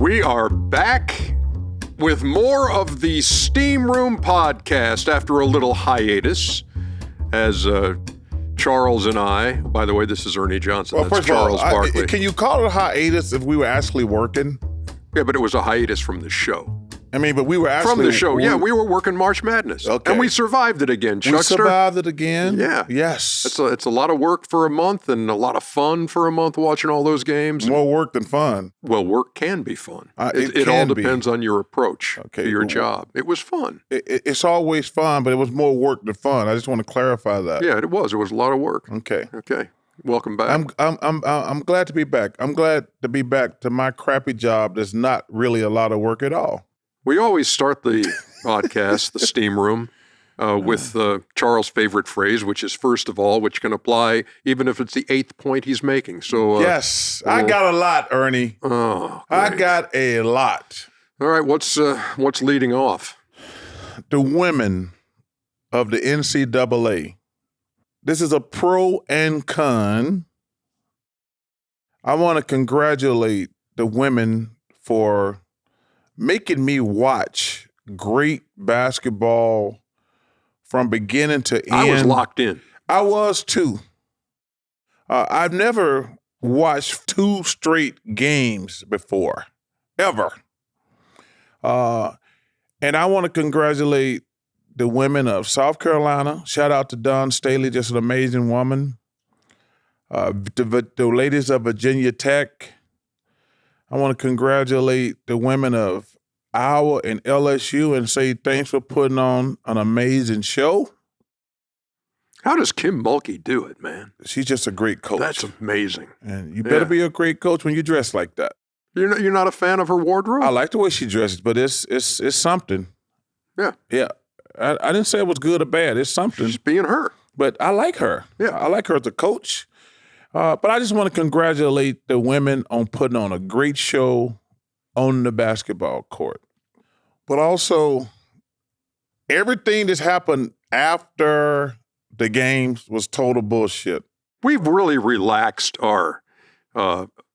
We are back with more of the Steam Room podcast after a little hiatus. As Charles and I, by the way, this is Ernie Johnson. Well, that's first Charles of all, Barkley. Can you call it a hiatus if we were actually working? Yeah, but it was a hiatus from the show. I mean, but we were actually... From the show, yeah. We were working March Madness. Okay. And we survived it again, Chuckster. We survived it again? Yeah. Yes. It's a lot of work for a month and a lot of fun for a month watching all those games. More work than fun. Well, work can be fun. It all can depends on your approach to your job. It was fun. It's always fun, but it was more work than fun. I just want to clarify that. Yeah, it was. It was a lot of work. Okay. Welcome back. I'm glad to be back. I'm glad to be back to my crappy job that's not really a lot of work at all. We always start the podcast, the Steam Room, with Charles' favorite phrase, which is first of all, which can apply even if it's the 8th point he's making. So yes, I got a lot, Ernie. Oh, great. I got a lot. All right, what's leading off? The women of the NCAA. This is a pro and con. I want to congratulate the women for making me watch great basketball from beginning to end. I was locked in. I was too. I've never watched 2 straight games before, ever. And I want to congratulate the women of South Carolina. Shout out to Dawn Staley, just an amazing woman. The ladies of Virginia Tech. I want to congratulate the women of Iowa and LSU and say thanks for putting on an amazing show. How does Kim Mulkey do it, man? She's just a great coach. That's amazing. And you better be a great coach when you dress like that. You're not a fan of her wardrobe? I like the way she dresses, but it's something. Yeah. Yeah. I didn't say it was good or bad. It's something. She's being her. But I like her. Yeah. I like her as a coach. But I just want to congratulate the women on putting on a great show on the basketball court. But also, everything that's happened after the games was total bullshit. We've really relaxed our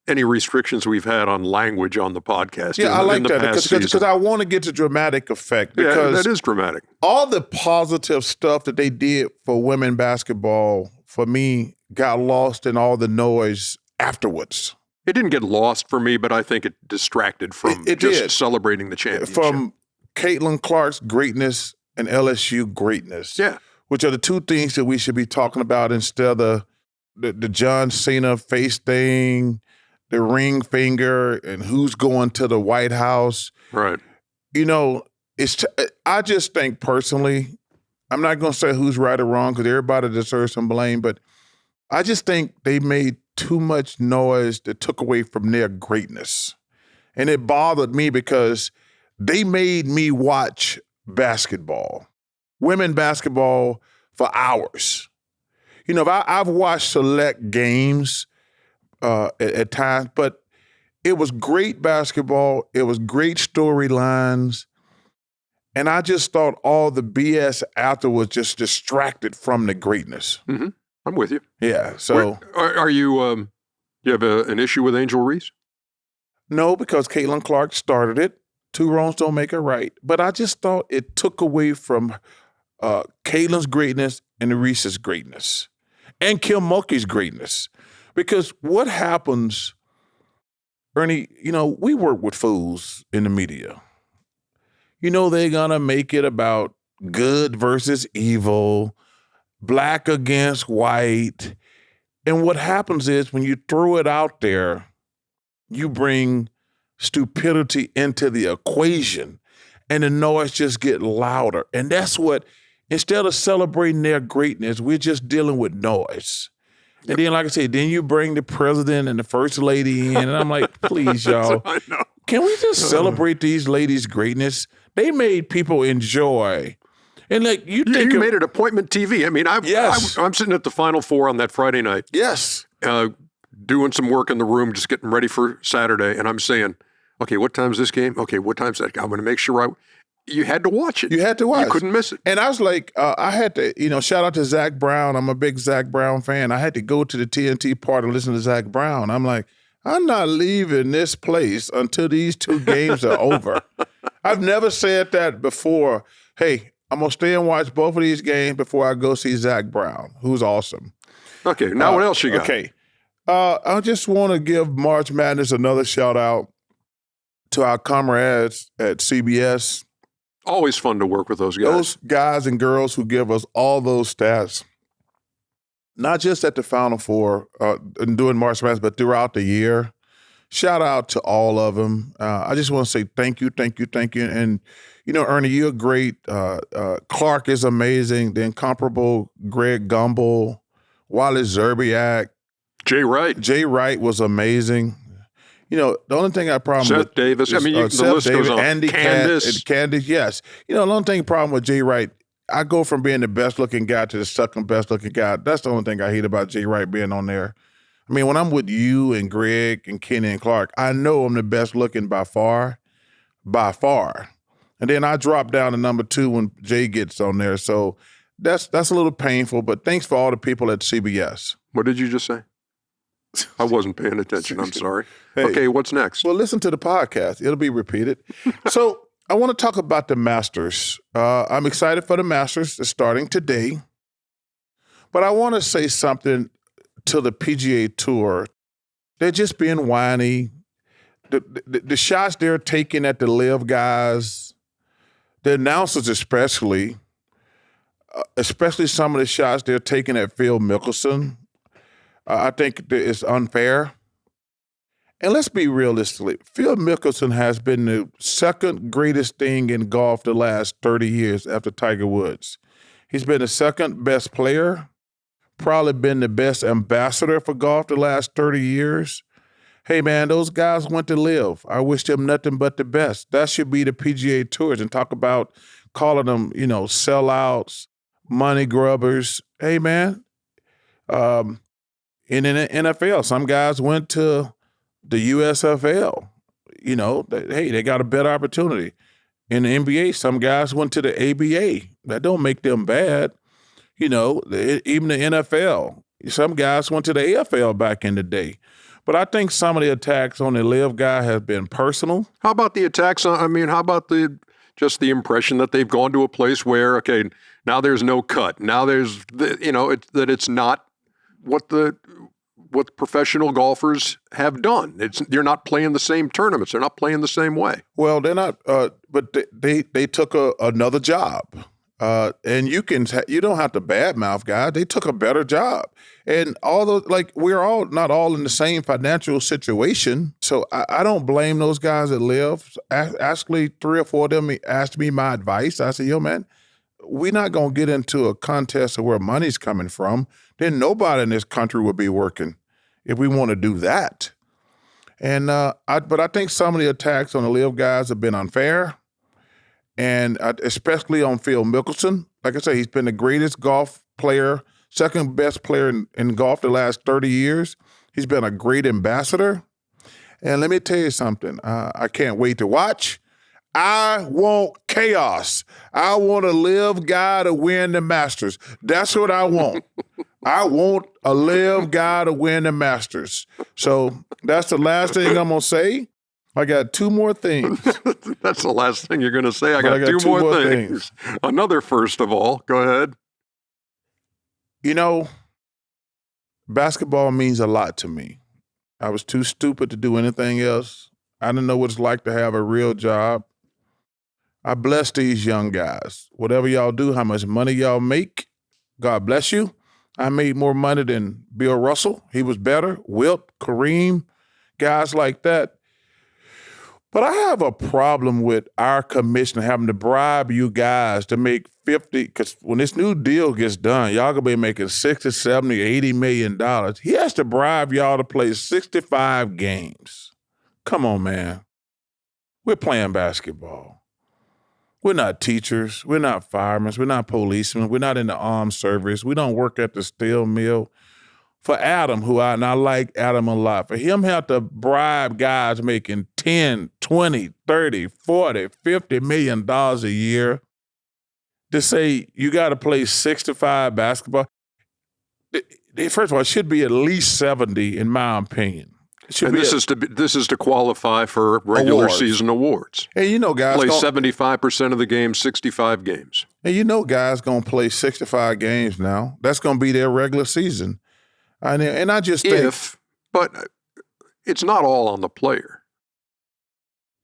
any restrictions we've had on language on the podcast. Yeah, I like that because I want to get to dramatic effect. Because that is dramatic. All the positive stuff that they did for women basketball, for me, got lost in all the noise afterwards. It didn't get lost for me, but I think it distracted from celebrating the championship. From Caitlin Clark's greatness and LSU greatness. Yeah. Which are the 2 things that we should be talking about instead of the John Cena face thing, the ring finger, and who's going to the White House. Right. You know, I just think personally, I'm not going to say who's right or wrong because everybody deserves some blame, but I just think they made too much noise that took away from their greatness. And it bothered me because they made me watch basketball, women basketball, for hours. You know, I've watched select games at times, but it was great basketball. It was great storylines. And I just thought all the BS afterwards just distracted from the greatness. Mm-hmm. I'm with you. Yeah. So are you you have an issue with Angel Reese? No, because Caitlin Clark started it. 2 wrongs don't make a right. But I just thought it took away from Caitlin's greatness and Reese's greatness and Kim Mulkey's greatness. Because what happens, Ernie, you know, we work with fools in the media. You know, they're going to make it about good versus evil, black against white. And what happens is when you throw it out there, you bring stupidity into the equation and the noise just get louder. And that's what, instead of celebrating their greatness, we're just dealing with noise. And then, like I said, then you bring the president and the first lady in, and I'm like, please, y'all, can we just celebrate these ladies' greatness? They made people enjoy. And like you made it appointment TV. I mean, I'm sitting at the Final Four on that Friday night. Yes. Doing some work in the room, just getting ready for Saturday, and I'm saying, okay, what time's this game? Okay, what time's that? I'm going to make sure you had to watch it. You had to watch. You couldn't miss it. And I was like, I had to, shout out to Zach Brown. I'm a big Zach Brown fan. I had to go to the TNT party and listen to Zach Brown. I'm like, I'm not leaving this place until these 2 games are over. I've never said that before. Hey, I'm going to stay and watch both of these games before I go see Zach Brown, who's awesome. Okay, now what else you got? Okay. I just want to give March Madness another shout out to our comrades at CBS. Always fun to work with those guys. Those guys and girls who give us all those stats, not just at the Final Four and doing March Madness, but throughout the year. Shout out to all of them. I just want to say thank you. And, Ernie, you're great. Clark is amazing. The incomparable Greg Gumbel, Wally Zerbiak. Jay Wright was amazing. The only thing I problem Seth with Davis. Is, the list goes on. Andy Candace. Candace, yes. The only thing problem with Jay Wright, I go from being the best looking guy to the second best looking guy. That's the only thing I hate about Jay Wright being on there. I mean, when I'm with you and Greg and Kenny and Clark, I know I'm the best looking by far. And then I drop down to number 2 when Jay gets on there. So that's a little painful, but thanks for all the people at CBS. What did you just say? I wasn't paying attention. I'm sorry. Hey, okay, what's next? Well, listen to the podcast. It'll be repeated. So I want to talk about the Masters. I'm excited for the Masters. It's starting today. But I want to say something to the PGA Tour. They're just being whiny. The shots they're taking at the live guys, the announcers especially some of the shots they're taking at Phil Mickelson, I think it's unfair. And let's be realistic. Phil Mickelson has been the second greatest thing in golf the last 30 years after Tiger Woods. He's been the second best player, probably been the best ambassador for golf the last 30 years. Hey, man, those guys went to live. I wish them nothing but the best. That should be the PGA Tours, and talk about calling them, sellouts, money grubbers. Hey, man, in the NFL, some guys went to the USFL. They got a better opportunity. In the NBA, some guys went to the ABA. That don't make them bad. Even the NFL, some guys went to the AFL back in the day. But I think some of the attacks on the live guy have been personal. How about the attacks? How about just the impression that they've gone to a place where, okay, now there's no cut. Now there's, that it's not what professional golfers have done. You're not playing the same tournaments. They're not playing the same way. Well, they're not, but they took another job. And you don't have to badmouth guys. They took a better job. And we're all not all in the same financial situation. So I don't blame those guys that live. Actually, 3 or 4 of them asked me my advice. I said, yo, man, we're not going to get into a contest of where money's coming from. Then nobody in this country would be working if we want to do that. And but I think some of the attacks on the live guys have been unfair. And especially on Phil Mickelson. Like I said, he's been the greatest golf player, second best player in golf the last 30 years. He's been a great ambassador. And let me tell you something. I can't wait to watch. I want chaos. I want a live guy to win the Masters. That's what I want. I want a live guy to win the Masters. So that's the last thing I'm going to say. I got 2 more things. That's the last thing you're going to say. I got 2 more things. Another first of all. Go ahead. Basketball means a lot to me. I was too stupid to do anything else. I didn't know what it's like to have a real job. I bless these young guys. Whatever y'all do, how much money y'all make, God bless you. I made more money than Bill Russell. He was better. Wilt, Kareem, guys like that. But I have a problem with our commissioner having to bribe you guys to make 50, because when this new deal gets done, y'all gonna be making 60, 70, $80 million. He has to bribe y'all to play 65 games. Come on, man. We're playing basketball. We're not teachers. We're not firemen. We're not policemen. We're not in the armed service. We don't work at the steel mill. For Adam, I like Adam a lot, for him have to bribe guys making 10, 20, 30, 40, $50 million a year to say you got to play 65 basketball. First of all, it should be at least 70, in my opinion. Should And be this is to qualify for regular Awards. season awards. Hey, you know, guys, Play 75% of the games, 65 games. and you know, guys gonna play 65 games now. That's gonna be their regular season. And I just think, But it's not all on the player.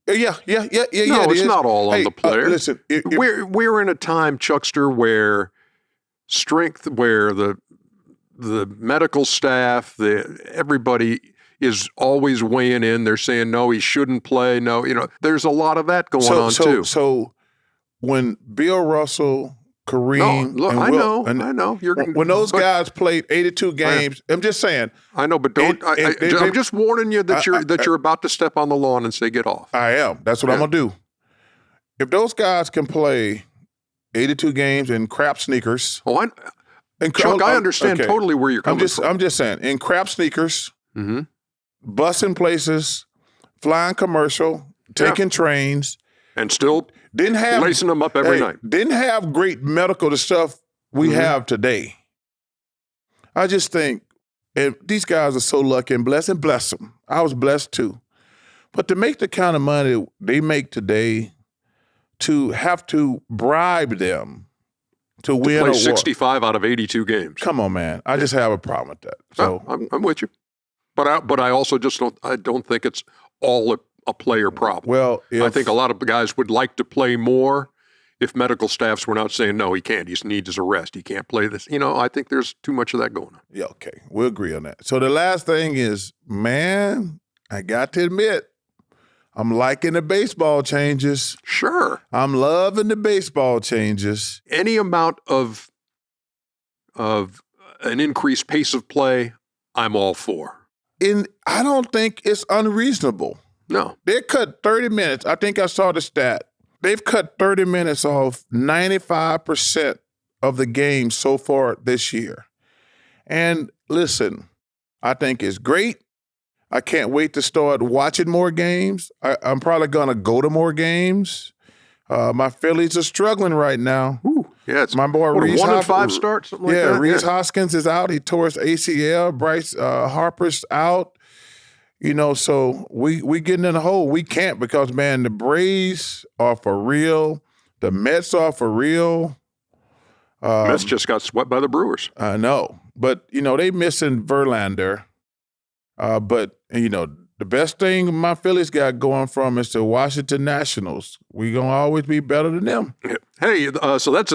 yeah. No, it it's is. not all on Hey, the player. Listen, We're in a time, Chuckster, where the medical staff, everybody is always weighing in. They're saying, no, he shouldn't play. No, there's a lot of that going on too. So when Bill Russell, Kareem, No, look, and I Will, know. When those guys played 82 games, I'm just saying. I know, but don't. I'm just warning you that you're about to step on the lawn and say get off. I am. That's what I'm gonna do. If those guys can play 82 games in crap sneakers, Chuck, I understand totally where you're coming from. I'm just saying, in crap sneakers, busing places, flying commercial, taking trains, and still didn't have lacing them up every night. Didn't have great medical the stuff we have today. I just think, and these guys are so lucky and blessed, and bless them. I was blessed too. But to make the kind of money they make today, to have to bribe them to win play a 65 out of 82 games. Come on, man. I just have a problem with that. So I'm with you. But I also just don't think it's all a player problem. Well, I think a lot of guys would like to play more if medical staffs were not saying, no, he can't. He needs his rest. He can't play this. I think there's too much of that going on. Yeah, okay. We'll agree on that. So the last thing is, man, I got to admit, I'm liking the baseball changes. Sure. I'm loving the baseball changes. Any amount of an increased pace of play, I'm all for. I don't think it's unreasonable. No. They cut 30 minutes. I think I saw the stat. They've cut 30 minutes off 95% of the games so far this year. And listen, I think it's great. I can't wait to start watching more games. I'm probably going to go to more games. My Phillies are struggling right now. Ooh, yeah, it's my boy Reese 1-5 start, something like that. Reese Hoskins is out. He tore his ACL. Bryce Harper's out. So we getting in a hole. We can't because, man, the Braves are for real. The Mets are for real. Mets just got swept by the Brewers. I know. But, they missing Verlander. But the best thing my Phillies got going from is the Washington Nationals. We're going to always be better than them. Hey, so that's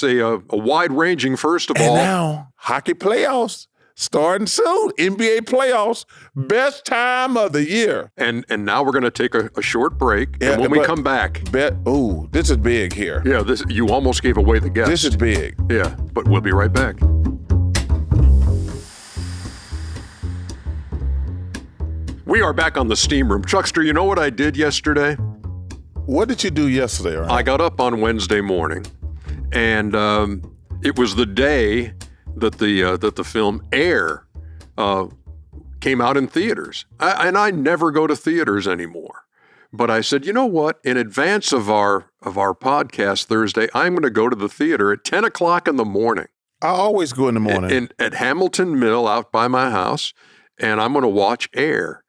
a wide-ranging, first of all. And now, hockey playoffs. Starting soon, NBA playoffs, best time of the year. And now we're going to take a short break, and when we come back, this is big here. Yeah, you almost gave away the guest. This is big. Yeah, but we'll be right back. We are back on the steam room. Chuckster, you know what I did yesterday? What did you do yesterday, Ernie? I got up on Wednesday morning, and it was the day that the film Air came out in theaters. I never go to theaters anymore. But I said, you know what? In advance of our podcast Thursday, I'm going to go to the theater at 10 o'clock in the morning. I always go in the morning. At Hamilton Mill out by my house, and I'm going to watch Air.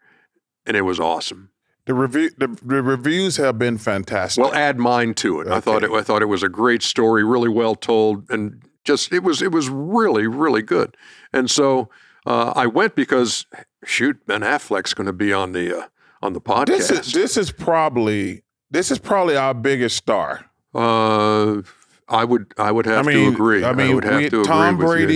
And it was awesome. The reviews have been fantastic. Well, add mine to it. Okay. I thought it was a great story, really well told, and just it was really, really good. And so I went because Ben Affleck's going to be on the podcast. This is probably our biggest star. I would have to agree. I would have to Tom agree with Brady,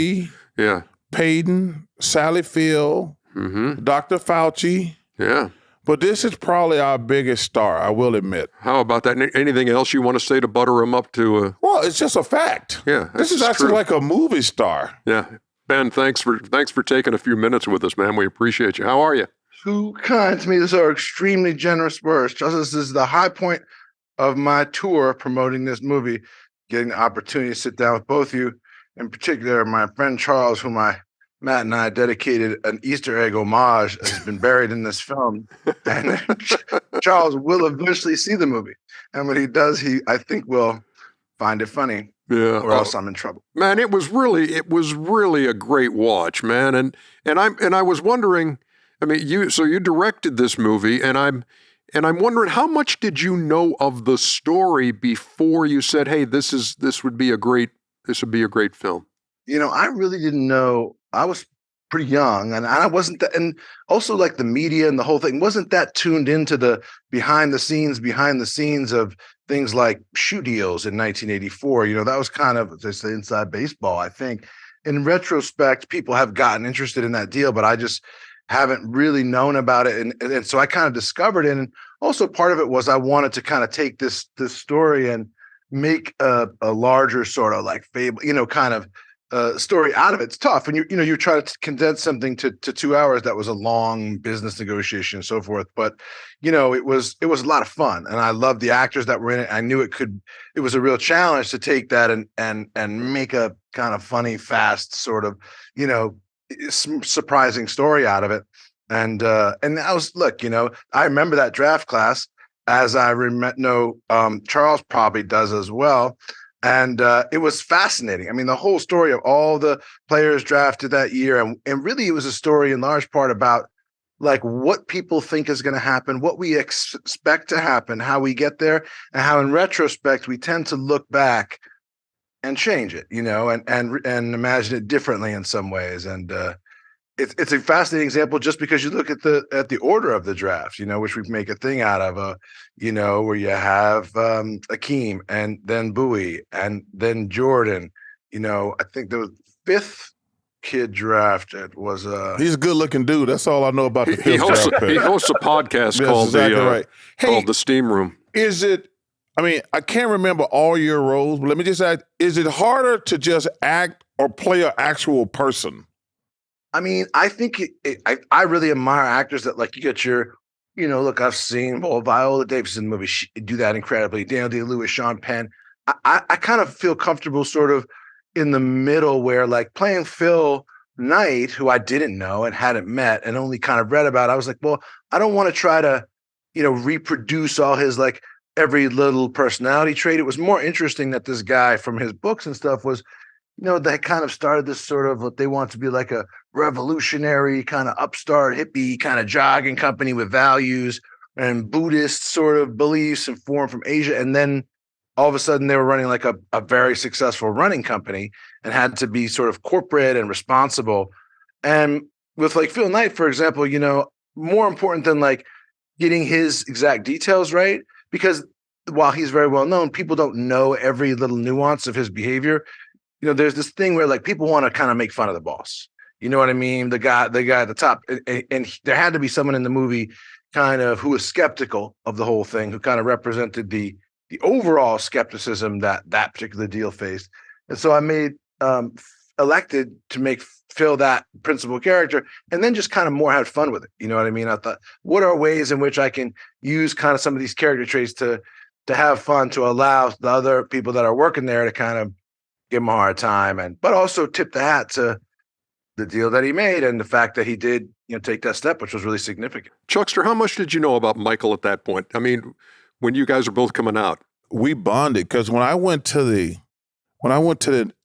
you. Yeah, Peyton, Sally Field, Dr. Fauci. Yeah. But this is probably our biggest star, I will admit. How about that? Anything else you want to say to butter him up to? Well, it's just a fact. Yeah, this is actually like a movie star. Yeah. Ben, thanks for taking a few minutes with us, man. We appreciate you. How are you? Too kind to me. These are extremely generous words. Just this is the high point of my tour promoting this movie, getting the opportunity to sit down with both of you, in particular my friend Charles, whom Matt and I dedicated an Easter egg homage has been buried in this film. And Charles will eventually see the movie. And when he does, I think will find it funny. Yeah. Or else I'm in trouble. Man, it was really a great watch, man. And I was wondering, I mean, you directed this movie, and I'm wondering, how much did you know of the story before you said, "Hey, this would be a great film"? I really didn't know. I was pretty young, and I wasn't that, and also like the media and the whole thing wasn't that tuned into the behind the scenes of things like shoe deals in 1984. That was kind of, as they say, inside baseball. I think in retrospect, people have gotten interested in that deal, but I just haven't really known about it. And so I kind of discovered it. And also part of it was I wanted to kind of take this story and make a larger sort of like fable, kind of story out of it. It's tough. And you try to condense something to 2 hours. That was a long business negotiation and so forth. But, it was a lot of fun. And I loved the actors that were in it. I knew it was a real challenge to take that and make a kind of funny, fast sort of, surprising story out of it. And I was, look, I remember that draft class, as I know Charles probably does as well. And it was fascinating. I mean, the whole story of all the players drafted that year. And really, it was a story in large part about like what people think is going to happen, what we expect to happen, how we get there, and how in retrospect, we tend to look back and change it, and imagine it differently in some ways. And it's a fascinating example just because you look at the order of the draft, which we make a thing out of, where you have Akeem and then Bowie and then Jordan. I think the fifth kid drafted was he's a good looking dude. That's all I know about the fifth draft pick. He hosts a podcast called called The Steam Room. Is it? I mean, I can't remember all your roles, but let me just ask, is it harder to just act or play an actual person? I mean, I think I really admire actors that like you get your, look, I've seen Viola Davis in the movie do that incredibly. Daniel Day-Lewis, Sean Penn. I kind of feel comfortable sort of in the middle where like playing Phil Knight, who I didn't know and hadn't met and only kind of read about. I was like, well, I don't want to try to, reproduce all his like every little personality trait. It was more interesting that this guy from his books and stuff was, that kind of started this sort of what they want to be like a revolutionary kind of upstart hippie kind of jogging company with values and Buddhist sort of beliefs and formed from Asia. And then all of a sudden they were running like a very successful running company and had to be sort of corporate and responsible. And with like Phil Knight, for example, more important than like getting his exact details right, because while he's very well known, people don't know every little nuance of his behavior. There's this thing where like people want to kind of make fun of the boss. You know what I mean? The guy at the top. And there had to be someone in the movie kind of who was skeptical of the whole thing, who kind of represented the overall skepticism that particular deal faced. And so I made elected to make Phil that principal character, and then just kind of more had fun with it. You know what I mean? I thought, what are ways in which I can use kind of some of these character traits to have fun, to allow the other people that are working there to kind of give him a hard time, but also tip the hat to the deal that he made and the fact that he did, take that step, which was really significant. Chuckster, how much did you know about Michael at that point? I mean, when you guys are both coming out, we bonded because when I went to the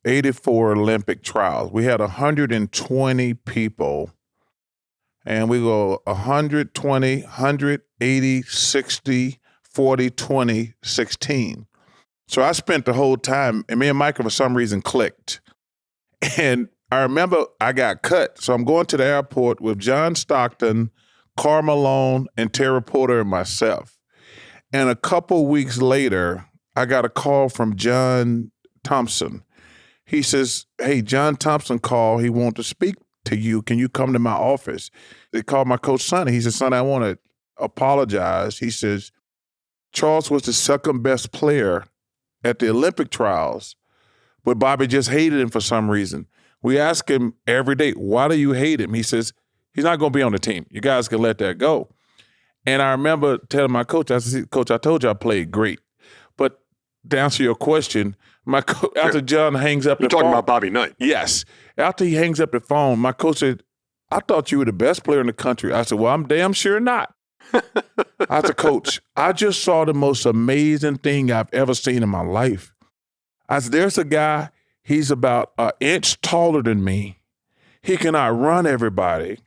84 Olympic trials, we had 120 people, and we go 120, 180, 60, 40, 20, 16. So I spent the whole time, and me and Michael, for some reason, clicked. And I remember I got cut. So I'm going to the airport with John Stockton, Karl Malone, and Terry Porter and myself. And a couple weeks later, I got a call from John Thompson. He says, hey, John Thompson called. He wants to speak to you. Can you come to my office? They called my coach, Sonny. He said, Sonny, I want to apologize. He says, Charles was the second best player at the Olympic trials, but Bobby just hated him for some reason. We ask him every day, why do you hate him? He says, he's not going to be on the team. You guys can let that go. And I remember telling my coach, I said, Coach, I told you I played great. But to answer your question, my coach, after John hangs up the phone. You're talking about Bobby Knight. Yes. After he hangs up the phone, my coach said, I thought you were the best player in the country. I said, well, I'm damn sure not. I said, Coach, I just saw the most amazing thing I've ever seen in my life. I said, there's a guy, he's about an inch taller than me. He can outrun everybody.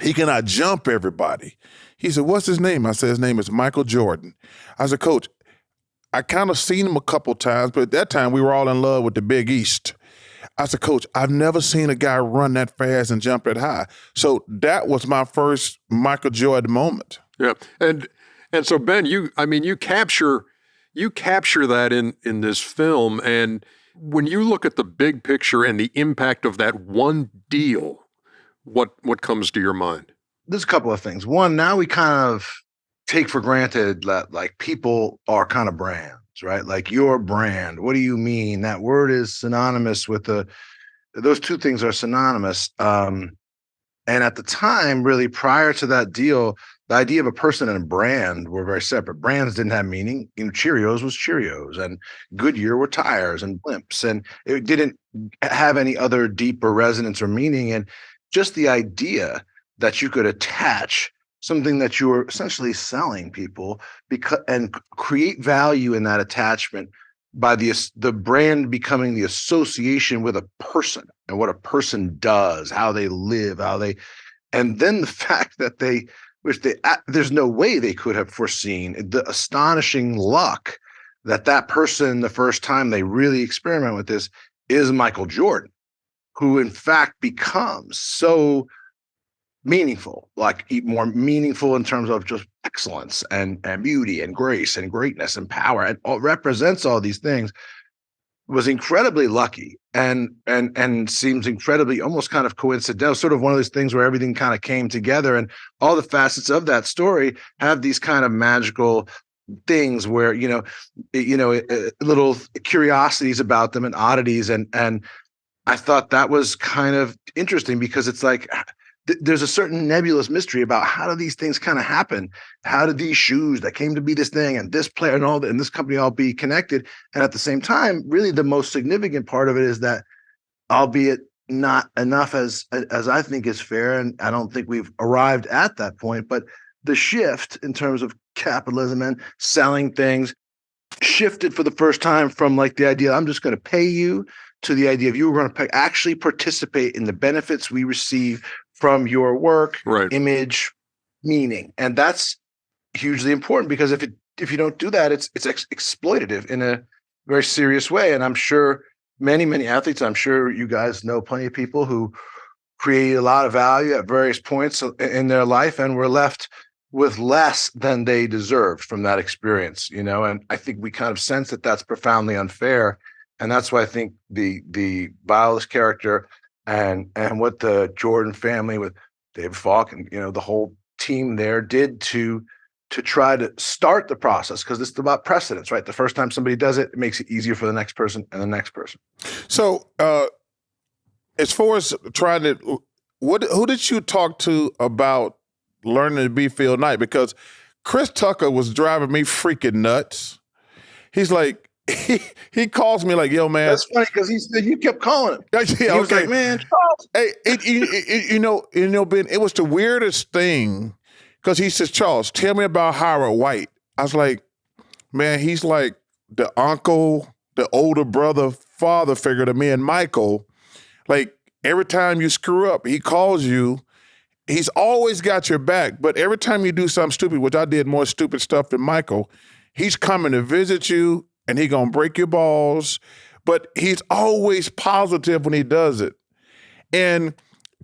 He cannot jump everybody. He said, what's his name? I said, his name is Michael Jordan. I said, Coach, I kind of seen him a couple times, but at that time we were all in love with the Big East. I said, Coach, I've never seen a guy run that fast and jump that high. So that was my first Michael Jordan moment. Yeah. And so Ben, you capture that in this film. And when you look at the big picture and the impact of that one deal, what comes to your mind? There's a couple of things. One, now we kind of take for granted that like people are kind of brands, right? Like your brand. What do you mean? That word is synonymous with those two things are synonymous. And at the time, really prior to that deal, the idea of a person and a brand were very separate. Brands didn't have meaning. Cheerios was Cheerios, and Goodyear were tires and blimps, and it didn't have any other deeper resonance or meaning. And just the idea that you could attach something that you were essentially selling people and create value in that attachment by the brand becoming the association with a person and what a person does, how they live, and then the fact that there's no way they could have foreseen the astonishing luck that person, the first time they really experiment with this, is Michael Jordan, who in fact becomes so meaningful, like more meaningful in terms of just excellence and beauty and grace and greatness and power, and represents all these things, was incredibly lucky and seems incredibly almost kind of coincidental, sort of one of those things where everything kind of came together, and all the facets of that story have these kind of magical things where little curiosities about them and oddities, and I thought that was kind of interesting because it's like there's a certain nebulous mystery about how do these things kind of happen? How did these shoes that came to be this thing and this player and all that and this company all be connected? And at the same time, really the most significant part of it is that, albeit not enough as I think is fair, and I don't think we've arrived at that point, but the shift in terms of capitalism and selling things shifted for the first time from like the idea, I'm just going to pay you, to the idea of you were going to actually participate in the benefits we receive from your work, right, image, meaning. And that's hugely important because if you don't do that, it's exploitative in a very serious way. And I'm sure many athletes, I'm sure you guys know plenty of people who create a lot of value at various points in their life and were left with less than they deserved from that experience, and I think we kind of sense that that's profoundly unfair. And that's why I think the Biles character and what the Jordan family with David Falk and the whole team there did to try to start the process, because this is about precedence, right? The first time somebody does it, it makes it easier for the next person and the next person. So as far as trying to, who did you talk to about learning to be Phil Knight? Because Chris Tucker was driving me freaking nuts. He's like, he calls me like, yo, man. That's funny because he said you kept calling him. Yeah, he was like, man, Charles. Hey, Ben, it was the weirdest thing because he says, Charles, tell me about Howard White. I was like, man, he's like the uncle, the older brother, father figure to me and Michael. Like every time you screw up, he calls you. He's always got your back, but every time you do something stupid, which I did more stupid stuff than Michael, he's coming to visit you. And he gonna break your balls, but he's always positive when he does it. And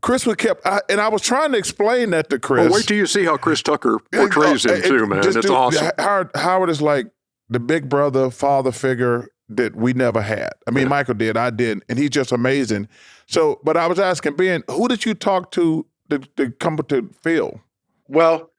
Chris and I was trying to explain that to Chris. Well, wait till you see how Chris Tucker portrays him too, man. It's awesome. Howard is like the big brother, father figure that we never had. I mean, Michael did, I didn't, and he's just amazing. So, but I was asking Ben, who did you talk to come to Phil? Well,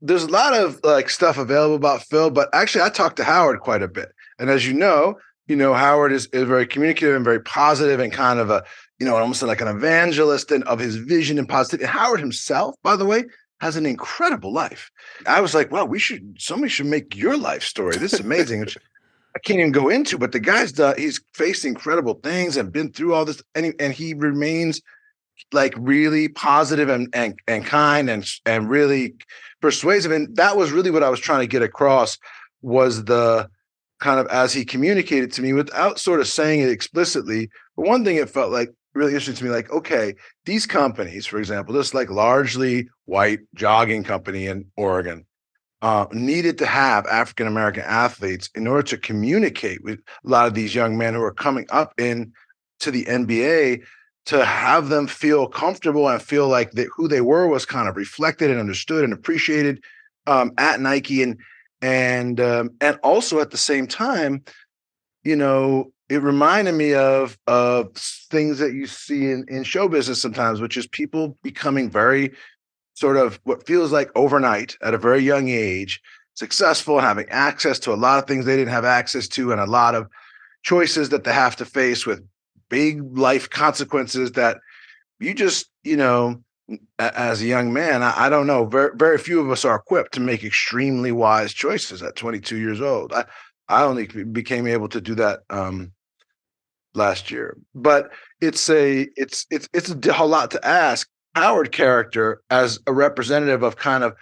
there's a lot of like stuff available about Phil, but actually I talked to Howard quite a bit. And as you know, Howard is very communicative and very positive and kind of a, almost like an evangelist and of his vision and positivity. And Howard himself, by the way, has an incredible life. I was like, well, somebody should make your life story. This is amazing. Which I can't even go into, but the guy's he's faced incredible things and been through all this, and he remains like really positive and kind and really persuasive. And that was really what I was trying to get across, was the kind of, as he communicated to me without sort of saying it explicitly. But one thing it felt like really interesting to me. Like, okay, these companies, for example, this like largely white jogging company in Oregon, needed to have African American athletes in order to communicate with a lot of these young men who are coming up in to the NBA, to have them feel comfortable and feel like that who they were was kind of reflected and understood and appreciated at Nike, and also at the same time, it reminded me of things that you see in show business sometimes, which is people becoming very sort of what feels like overnight at a very young age, successful and having access to a lot of things they didn't have access to, and a lot of choices that they have to face with big life consequences that you just, as a young man, I don't know, very, very few of us are equipped to make extremely wise choices at 22 years old. I only became able to do that last year, but it's a lot to ask Howard character as a representative of kind of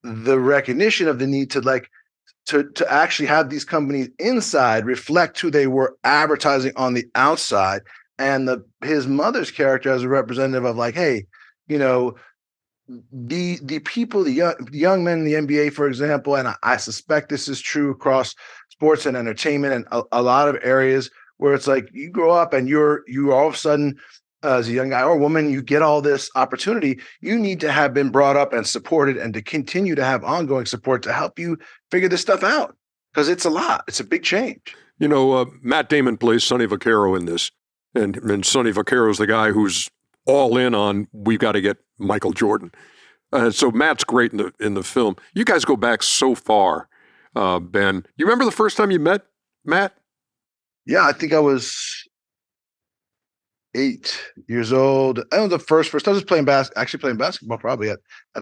the recognition of the need to actually have these companies inside reflect who they were advertising on the outside, and his mother's character as a representative of like, hey, the people, the young men in the NBA, for example, and I suspect this is true across sports and entertainment and a lot of areas where it's like you grow up and you all of a sudden, as a young guy or woman, you get all this opportunity. You need to have been brought up and supported and to continue to have ongoing support to help you figure this stuff out, because it's a lot. It's a big change. Matt Damon plays Sonny Vaccaro in this, and Sonny Vaccaro is the guy who's all in on we've got to get Michael Jordan. So Matt's great in the film. You guys go back so far, Ben. You remember the first time you met Matt? Yeah, I think I was 8 years old. I was the first. I was playing basketball probably at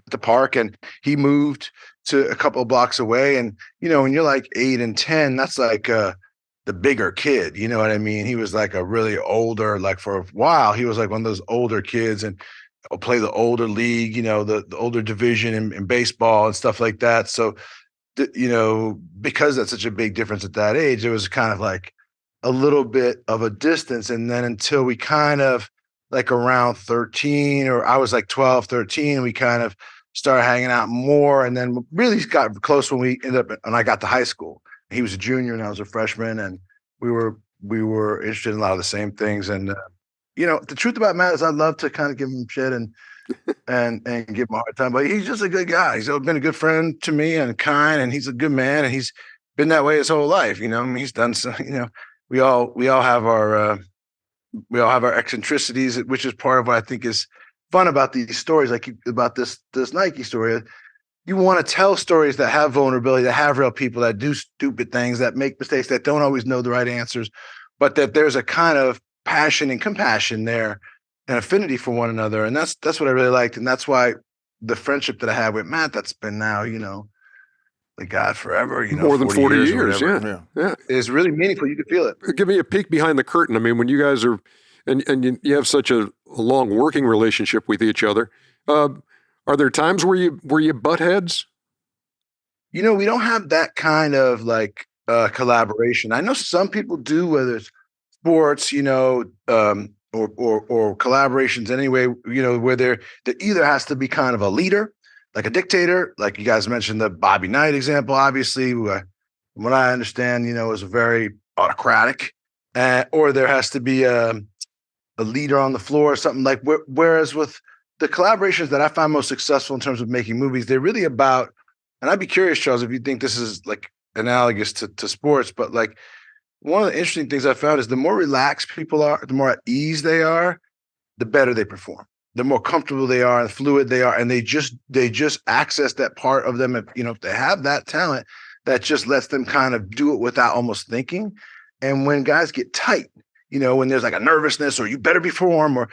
the park, and he moved to a couple of blocks away. And when you're like 8 and 10, that's like the bigger kid. You know what I mean? He was like a really older. Like for a while, he was like one of those older kids, and play the older league. The older division in baseball and stuff like that. So, because that's such a big difference at that age, it was kind of like a little bit of a distance. And then until we kind of like around 13, or I was like 12, 13, we kind of started hanging out more, and then really got close when we ended up, and I got to high school. He was a junior and I was a freshman, and we were interested in a lot of the same things. And, the truth about Matt is I'd love to kind of give him shit and give him a hard time, but he's just a good guy. He's been a good friend to me and kind, and he's a good man, and he's been that way his whole life. He's done so, we all have our eccentricities, which is part of what I think is fun about these stories, like about this Nike story. You want to tell stories that have vulnerability, that have real people that do stupid things, that make mistakes, that don't always know the right answers, but that there's a kind of passion and compassion there and affinity for one another. And that's what I really liked. And that's why the friendship that I have with Matt, that's been now, like God forever, more than 40 years. Yeah. It's really meaningful. You can feel it. Give me a peek behind the curtain. I mean, when you guys are, and you have such a long working relationship with each other, are there times where you butt heads? We don't have that kind of like collaboration. I know some people do, whether it's sports, or collaborations anyway, where there either has to be kind of a leader, like a dictator, like you guys mentioned the Bobby Knight example, obviously, who, from what I understand, is very autocratic, or there has to be a leader on the floor or something like. Whereas with the collaborations that I find most successful in terms of making movies, they're really about, and I'd be curious, Charles, if you think this is like analogous to sports, but like one of the interesting things I found is the more relaxed people are, the more at ease they are, the better they perform. The more comfortable they are and fluid they are, and they just access that part of them. If they have that talent, that just lets them kind of do it without almost thinking. And when guys get tight, when there's like a nervousness or you better perform, or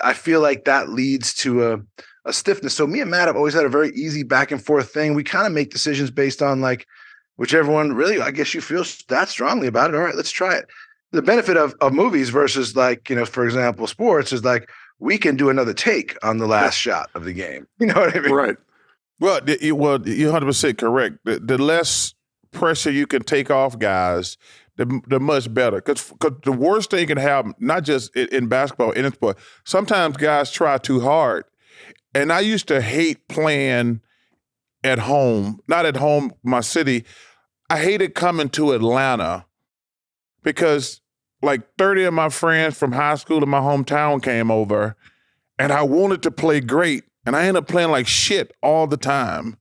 I feel like that leads to a stiffness. So me and Matt have always had a very easy back and forth thing. We kind of make decisions based on like whichever one really, I guess you feel that strongly about it. All right, let's try it. The benefit of movies versus like, for example, sports is like we can do another take on the last shot of the game. You know what I mean? Right. Well, you're 100% correct. The less pressure you can take off guys, the much better. Because the worst thing can happen, not just in basketball, in sport, sometimes guys try too hard. And I used to hate playing at home, not at home, my city. I hated coming to Atlanta because like 30 of my friends from high school in my hometown came over and I wanted to play great. And I ended up playing like shit all the time.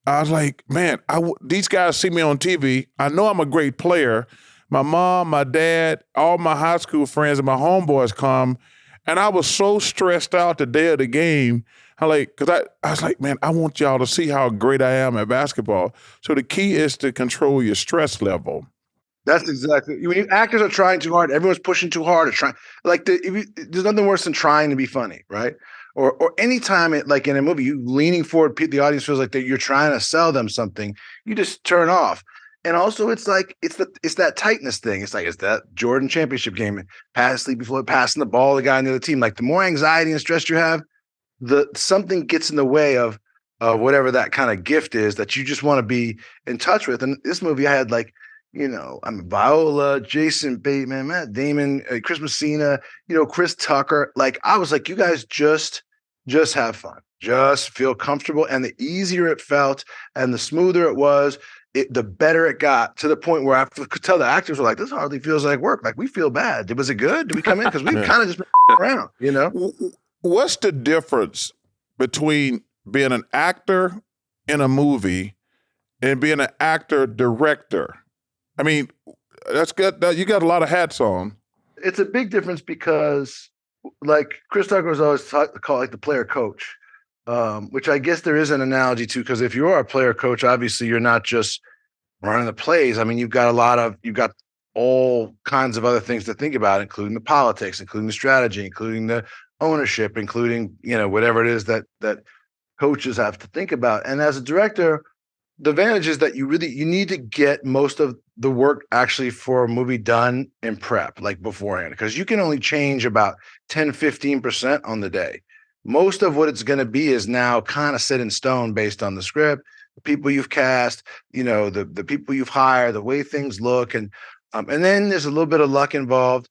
I was like, man, these guys see me on TV. I know I'm a great player. My mom, my dad, all my high school friends and my homeboys come. And I was so stressed out the day of the game. I was like, man, I want y'all to see how great I am at basketball. So the key is to control your stress level. That's exactly. When actors are trying too hard, everyone's pushing too hard. Or trying, like there's nothing worse than trying to be funny, right? Or anytime like in a movie, you leaning forward, the audience feels like that you're trying to sell them something. You just turn off. And also, it's like it's that tightness thing. It's like it's that Jordan championship game, passing the ball to the guy on the other team. Like the more anxiety and stress you have, something gets in the way of whatever that kind of gift is that you just want to be in touch with. And this movie, I had like, Viola, Jason Bateman, Matt Damon, Chris Messina, Chris Tucker. Like I was like, you guys just have fun, just feel comfortable. And the easier it felt and the smoother it was, the better it got, to the point where I could tell the actors were like, this hardly feels like work. Like we feel bad. Was it good? Did we come in? Because we kind of just been around, What's the difference between being an actor in a movie and being an actor director? I mean, that's good. You got a lot of hats on. It's a big difference because, like, Chris Tucker was always called like the player coach, which I guess there is an analogy to, because if you are a player coach, obviously you're not just running the plays. I mean, you've got all kinds of other things to think about, including the politics, including the strategy, including the ownership, including, whatever it is that coaches have to think about. And as a director, the advantage is that you need to get most of the work actually for a movie done in prep, like beforehand, because you can only change about 10, 15% on the day. Most of what it's going to be is now kind of set in stone based on the script, the people you've cast, the people you've hired, the way things look. And then there's a little bit of luck involved.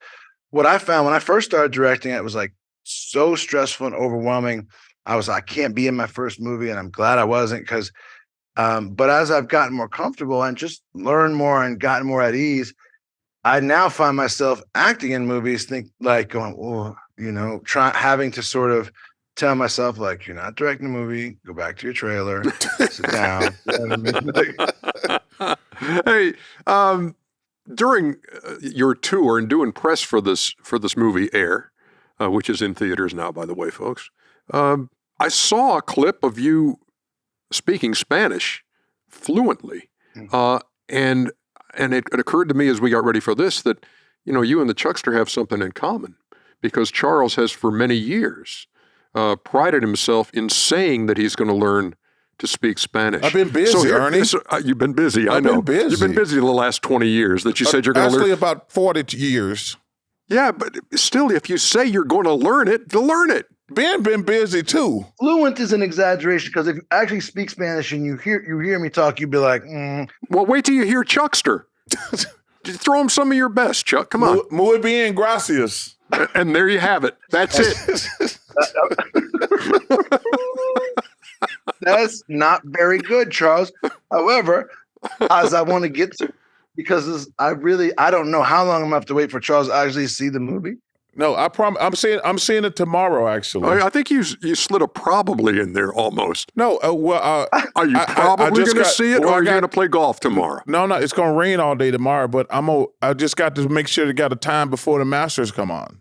What I found when I first started directing, it was like so stressful and overwhelming. I can't be in my first movie, and I'm glad I wasn't, because but as I've gotten more comfortable and just learned more and gotten more at ease, I now find myself acting in movies, having to sort of tell myself, like, you're not directing a movie, go back to your trailer, sit down. Hey, during your tour and doing press for this movie Air, which is in theaters now, by the way, folks, I saw a clip of you speaking Spanish fluently. And it occurred to me as we got ready for this that, you and the Chuckster have something in common, because Charles has for many years prided himself in saying that he's going to learn to speak Spanish. I've been busy, Ernie. You've been busy, I know. You've been busy the last 20 years that you said you're going to learn. Actually, about 40 years. Yeah, but still, if you say you're going to learn it, learn it. Ben been busy too. Fluent is an exaggeration, because if you actually speak Spanish and you hear me talk, you'd be like, Well, wait till you hear Chuckster. Throw him some of your best, Chuck. Come on. Muy bien, gracias. And there you have it. That's it. That's not very good, Charles. However, as I want to get to, because I don't know how long I'm gonna have to wait for Charles to actually see the movie. No, I promise. I'm seeing it tomorrow. Actually, I think you slid a probably in there almost. No, are you probably going to see it, or are you going to play golf tomorrow? No, it's going to rain all day tomorrow. But I just got to make sure they got a time before the Masters come on.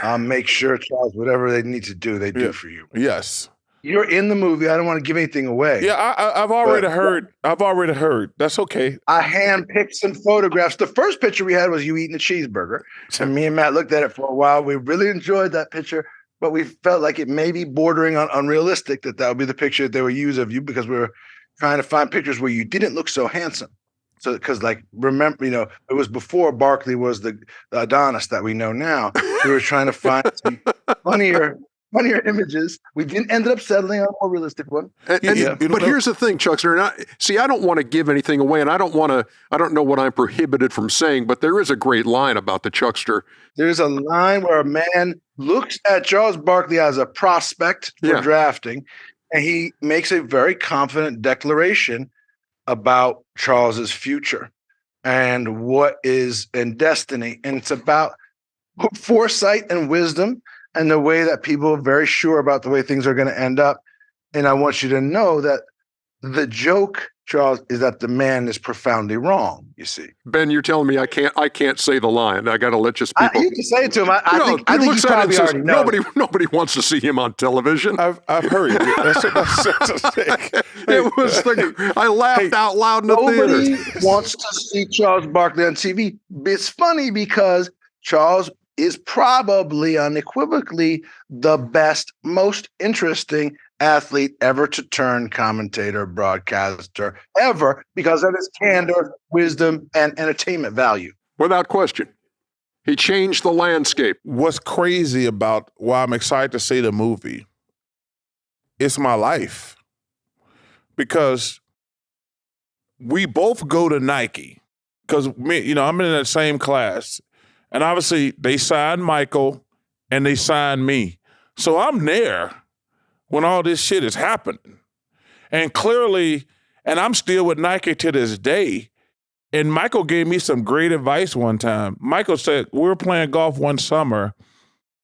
I'll make sure, Charles, whatever they need to do, they do for you. Yes. You're in the movie. I don't want to give anything away. Yeah, I've already heard. I've already heard. That's okay. I handpicked some photographs. The first picture we had was you eating a cheeseburger. And me and Matt looked at it for a while. We really enjoyed that picture, but we felt like it may be bordering on unrealistic that would be the picture that they would use of you, because we were trying to find pictures where you didn't look so handsome. So, because remember, it was before Barkley was the Adonis that we know now. We were trying to find some funnier funnier images. We didn't end up settling on a more realistic one. But here's the thing, Chuckster. And I don't want to give anything away, and I don't know what I'm prohibited from saying, but there is a great line about the Chuckster. There's a line where a man looks at Charles Barkley as a prospect for drafting, and he makes a very confident declaration about Charles's future and what is in destiny. And it's about foresight and wisdom and the way that people are very sure about the way things are going to end up. And I want you to know that the joke, Charles, is that the man is profoundly wrong, you see. Ben, you're telling me I can't say the line. I got to let just people. You can say it to him. I think he probably already knows. Nobody wants to see him on television. I've heard it. It was I laughed out loud in the nobody theater. wants to see Charles Barkley on TV. It's funny because Charles is probably unequivocally the best, most interesting athlete ever to turn commentator, broadcaster, ever, because of his candor, wisdom, and entertainment value. Without question. He changed the landscape. What's crazy about why I'm excited to see the movie, it's my life. Because we both go to Nike. Because I'm in that same class. And obviously, they signed Michael and they signed me. So I'm there when all this shit is happening. And clearly, and I'm still with Nike to this day. And Michael gave me some great advice one time. Michael said, we were playing golf one summer.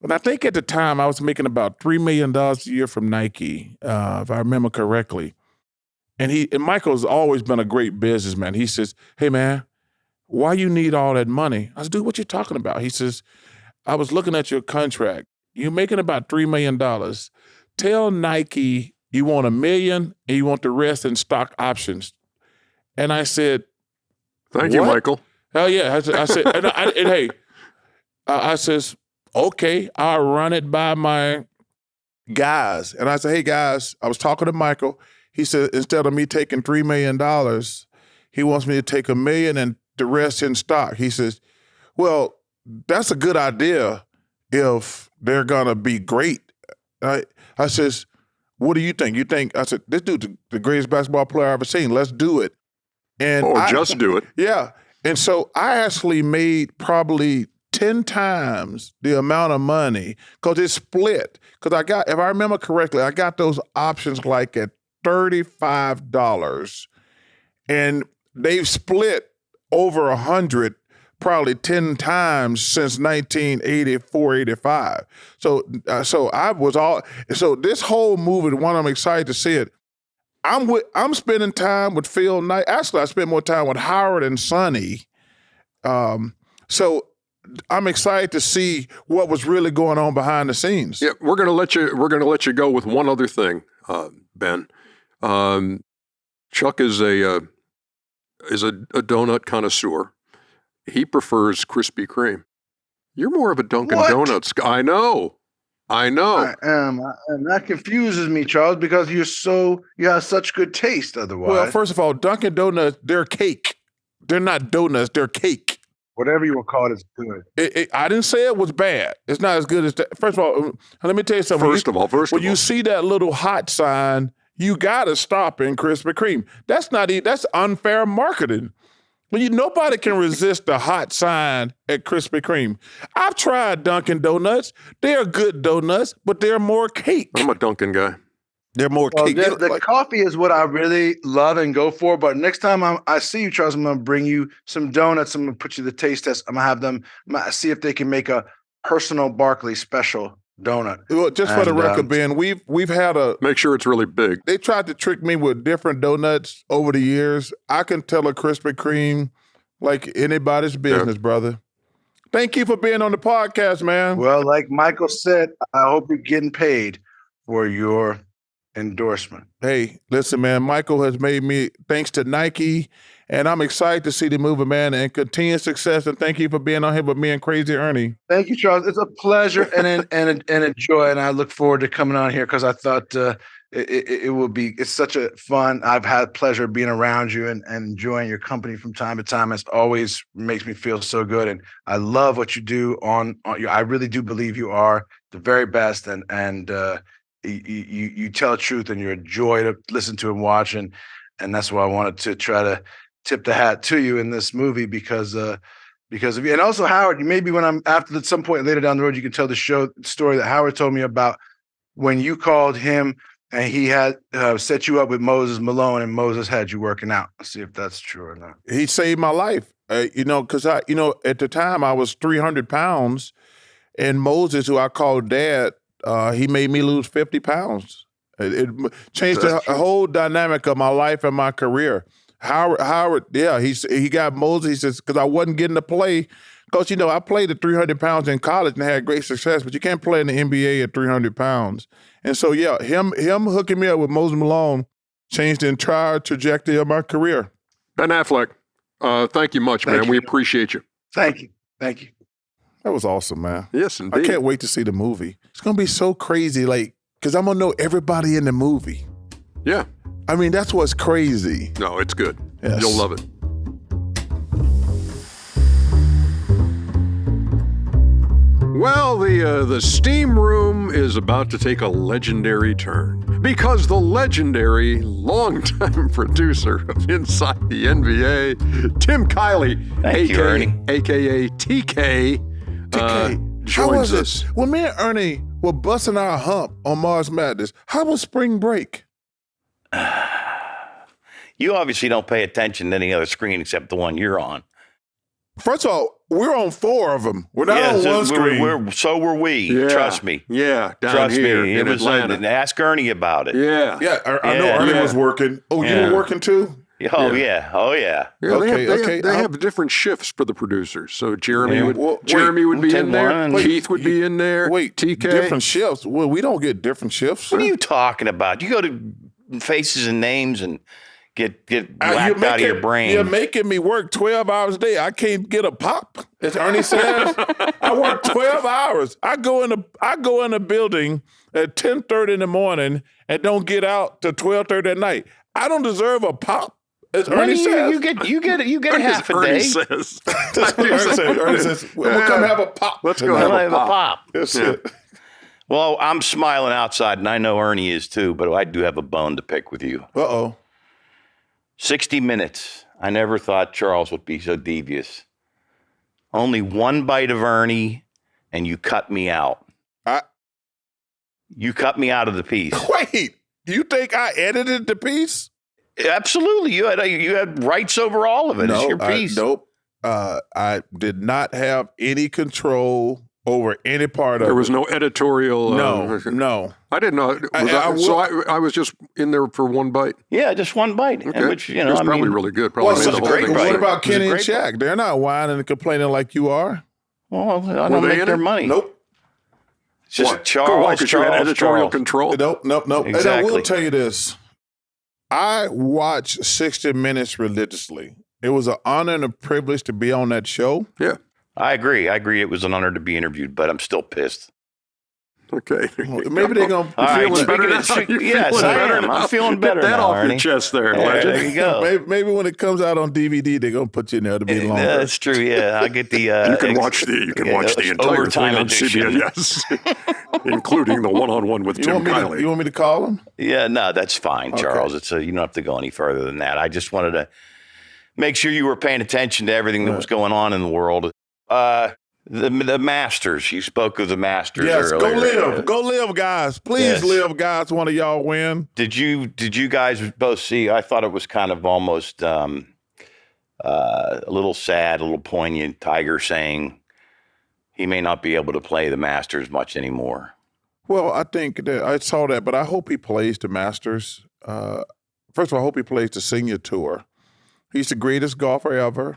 And I think at the time I was making about $3 million a year from Nike, if I remember correctly. And Michael's always been a great businessman. He says, hey, man, why you need all that money? I said, dude, what you talking about? He says, I was looking at your contract. You're making about $3 million. Tell Nike you want $1 million and you want the rest in stock options. And I said, thank you, Michael. Hell yeah. I said, I says, okay, I'll run it by my guys. And I said, hey, guys, I was talking to Michael. He said, instead of me taking $3 million, he wants me to take $1 million and the rest in stock. He says, well, that's a good idea if they're going to be great. I says, what do you think? I said, this dude's the greatest basketball player I've ever seen. Let's do it. And just do it. Yeah. And so I actually made probably 10 times the amount of money because it's split. Because if I remember correctly, I got those options like at $35. And they've split over 100, probably 10 times since 1984, 85. So this whole movie, the one I'm excited to see it, I'm spending time with Phil Knight. Actually, I spent more time with Howard and Sonny. So I'm excited to see what was really going on behind the scenes. Yeah, we're gonna let you go with one other thing, Ben. Chuck is a donut connoisseur. He prefers Krispy Kreme. You're more of a Dunkin Donuts guy. I know. I am. And that confuses me, Charles, because you have such good taste otherwise. Well, first of all, Dunkin Donuts, they're cake. They're not donuts, they're cake. Whatever you want to call it is good. I didn't say it was bad. It's not as good as that. First of all, let me tell you something. When you see that little hot sign, you got to stop in Krispy Kreme. That's unfair marketing. Nobody can resist the hot sign at Krispy Kreme. I've tried Dunkin' Donuts. They're good donuts, but they're more cake. I'm a Dunkin' guy. They're more cake. The coffee is what I really love and go for. But next time I see you, Charles, I'm going to bring you some donuts. I'm going to put you the taste test. I'm going to have them see if they can make a personal Barkley special donut. Well, just for the record, Ben, we've had make sure it's really big. They tried to trick me with different donuts over the years. I can tell a Krispy Kreme like anybody's business, brother. Thank you for being on the podcast, man. Well, like Michael said, I hope you're getting paid for your endorsement. Hey, listen, man, Michael has made me, thanks to Nike, and I'm excited to see the movie, man, and continued success. And thank you for being on here with me and Crazy Ernie. Thank you, Charles. It's a pleasure and a joy, and I look forward to coming on here because I thought it will be. It's such a fun. I've had pleasure being around you and enjoying your company from time to time. It always makes me feel so good, and I love what you do. I really do believe you are the very best, and you tell the truth, and you're a joy to listen to and watch, and that's why I wanted to try to tip the hat to you in this movie because of you. And also, Howard, maybe when I'm after at some point later down the road, you can tell the story that Howard told me about when you called him and he had set you up with Moses Malone, and Moses had you working out. Let's see if that's true or not. He saved my life, because at the time I was 300 pounds, and Moses, who I called Dad, he made me lose 50 pounds. It changed the whole dynamic of my life and my career. Howard, yeah, he got Moses. He says, because I wasn't getting to play. Because, I played at 300 pounds in college and had great success, but you can't play in the NBA at 300 pounds. And so, yeah, him hooking me up with Moses Malone changed the entire trajectory of my career. Ben Affleck, thank you much, man. We appreciate you. Thank you. Thank you. That was awesome, man. Yes, indeed. I can't wait to see the movie. It's going to be so crazy, because I'm going to know everybody in the movie. Yeah. I mean, that's what's crazy. No, it's good. Yes. You'll love it. Well, the steam room is about to take a legendary turn because the legendary longtime producer of Inside the NBA, Tim Kiley, Thank you, Ernie. aka TK, joins us. When me and Ernie were busting our hump on Mars Madness, how was spring break? You obviously don't pay attention to any other screen except the one you're on. First of all, we're on 4 of them. We're not on one screen. So were we. Yeah. Trust me. Yeah, down Trust here me. in Atlanta. Ask Ernie about it. Yeah. Yeah, I know Ernie was working. Oh, you were working too? Oh, yeah. Oh, yeah. Yeah, they have different shifts for the producers. So Jeremy would be in there. Wait, Keith would be in there. Wait, TK. different shifts? Well, we don't get different shifts. What are you talking about? You go to Faces and Names and get whacked out of your brain. You're making me work 12 hours a day. I can't get a pop, as Ernie says. I work 12 hours. I go in a building at 10:30 in the morning and don't get out till 12:30 at night. I don't deserve a pop, as Ernie says. You get a half a day. Ernie says. That's what Ernie says. We'll come have a pop. Let's go have a pop. That's it. Well, I'm smiling outside, and I know Ernie is too, but I do have a bone to pick with you. Uh-oh. 60 Minutes. I never thought Charles would be so devious. Only one bite of Ernie, and you cut me out. You cut me out of the piece. Wait, you think I edited the piece? Absolutely. You had rights over all of it. It's your piece. Nope. I did not have any control over any part of it. There was no editorial. No. I didn't know. I was just in there for one bite. Yeah, just one bite. Okay. Which, it was probably really good. Probably made the whole great thing. bite. What about Kenny and great Shaq? They're not whining and complaining like you are. Well, I don't make their money. Nope. It's just Why? Charles. Because you had editorial control. Nope. Exactly. And I will tell you this. I watch 60 Minutes religiously. It was an honor and a privilege to be on that show. Yeah. I agree. It was an honor to be interviewed, but I'm still pissed. Okay. Maybe they're going to be feeling better now. Yes, I am. I'm feeling better Get that now, off Ernie. your chest there, Yeah, legend. there you go. Maybe when it comes out on DVD, they're going to put you in there to be longer. That's true. Yeah, I get the. You can watch the entire overtime thing on edition. CBS, yes, including the one-on-one with Tim Kiley. You want me to call them? Yeah, no, that's fine, Charles. It's you don't have to go any further than that. I just wanted to make sure you were paying attention to everything that was going on in the world. The Masters. You spoke of the Masters earlier. Go live, guys. Please live, guys. One of y'all win. Did you guys both see? I thought it was kind of almost a little sad, a little poignant. Tiger saying he may not be able to play the Masters much anymore. Well, I think that I saw that, but I hope he plays the Masters. First of all, I hope he plays the Senior Tour. He's the greatest golfer ever.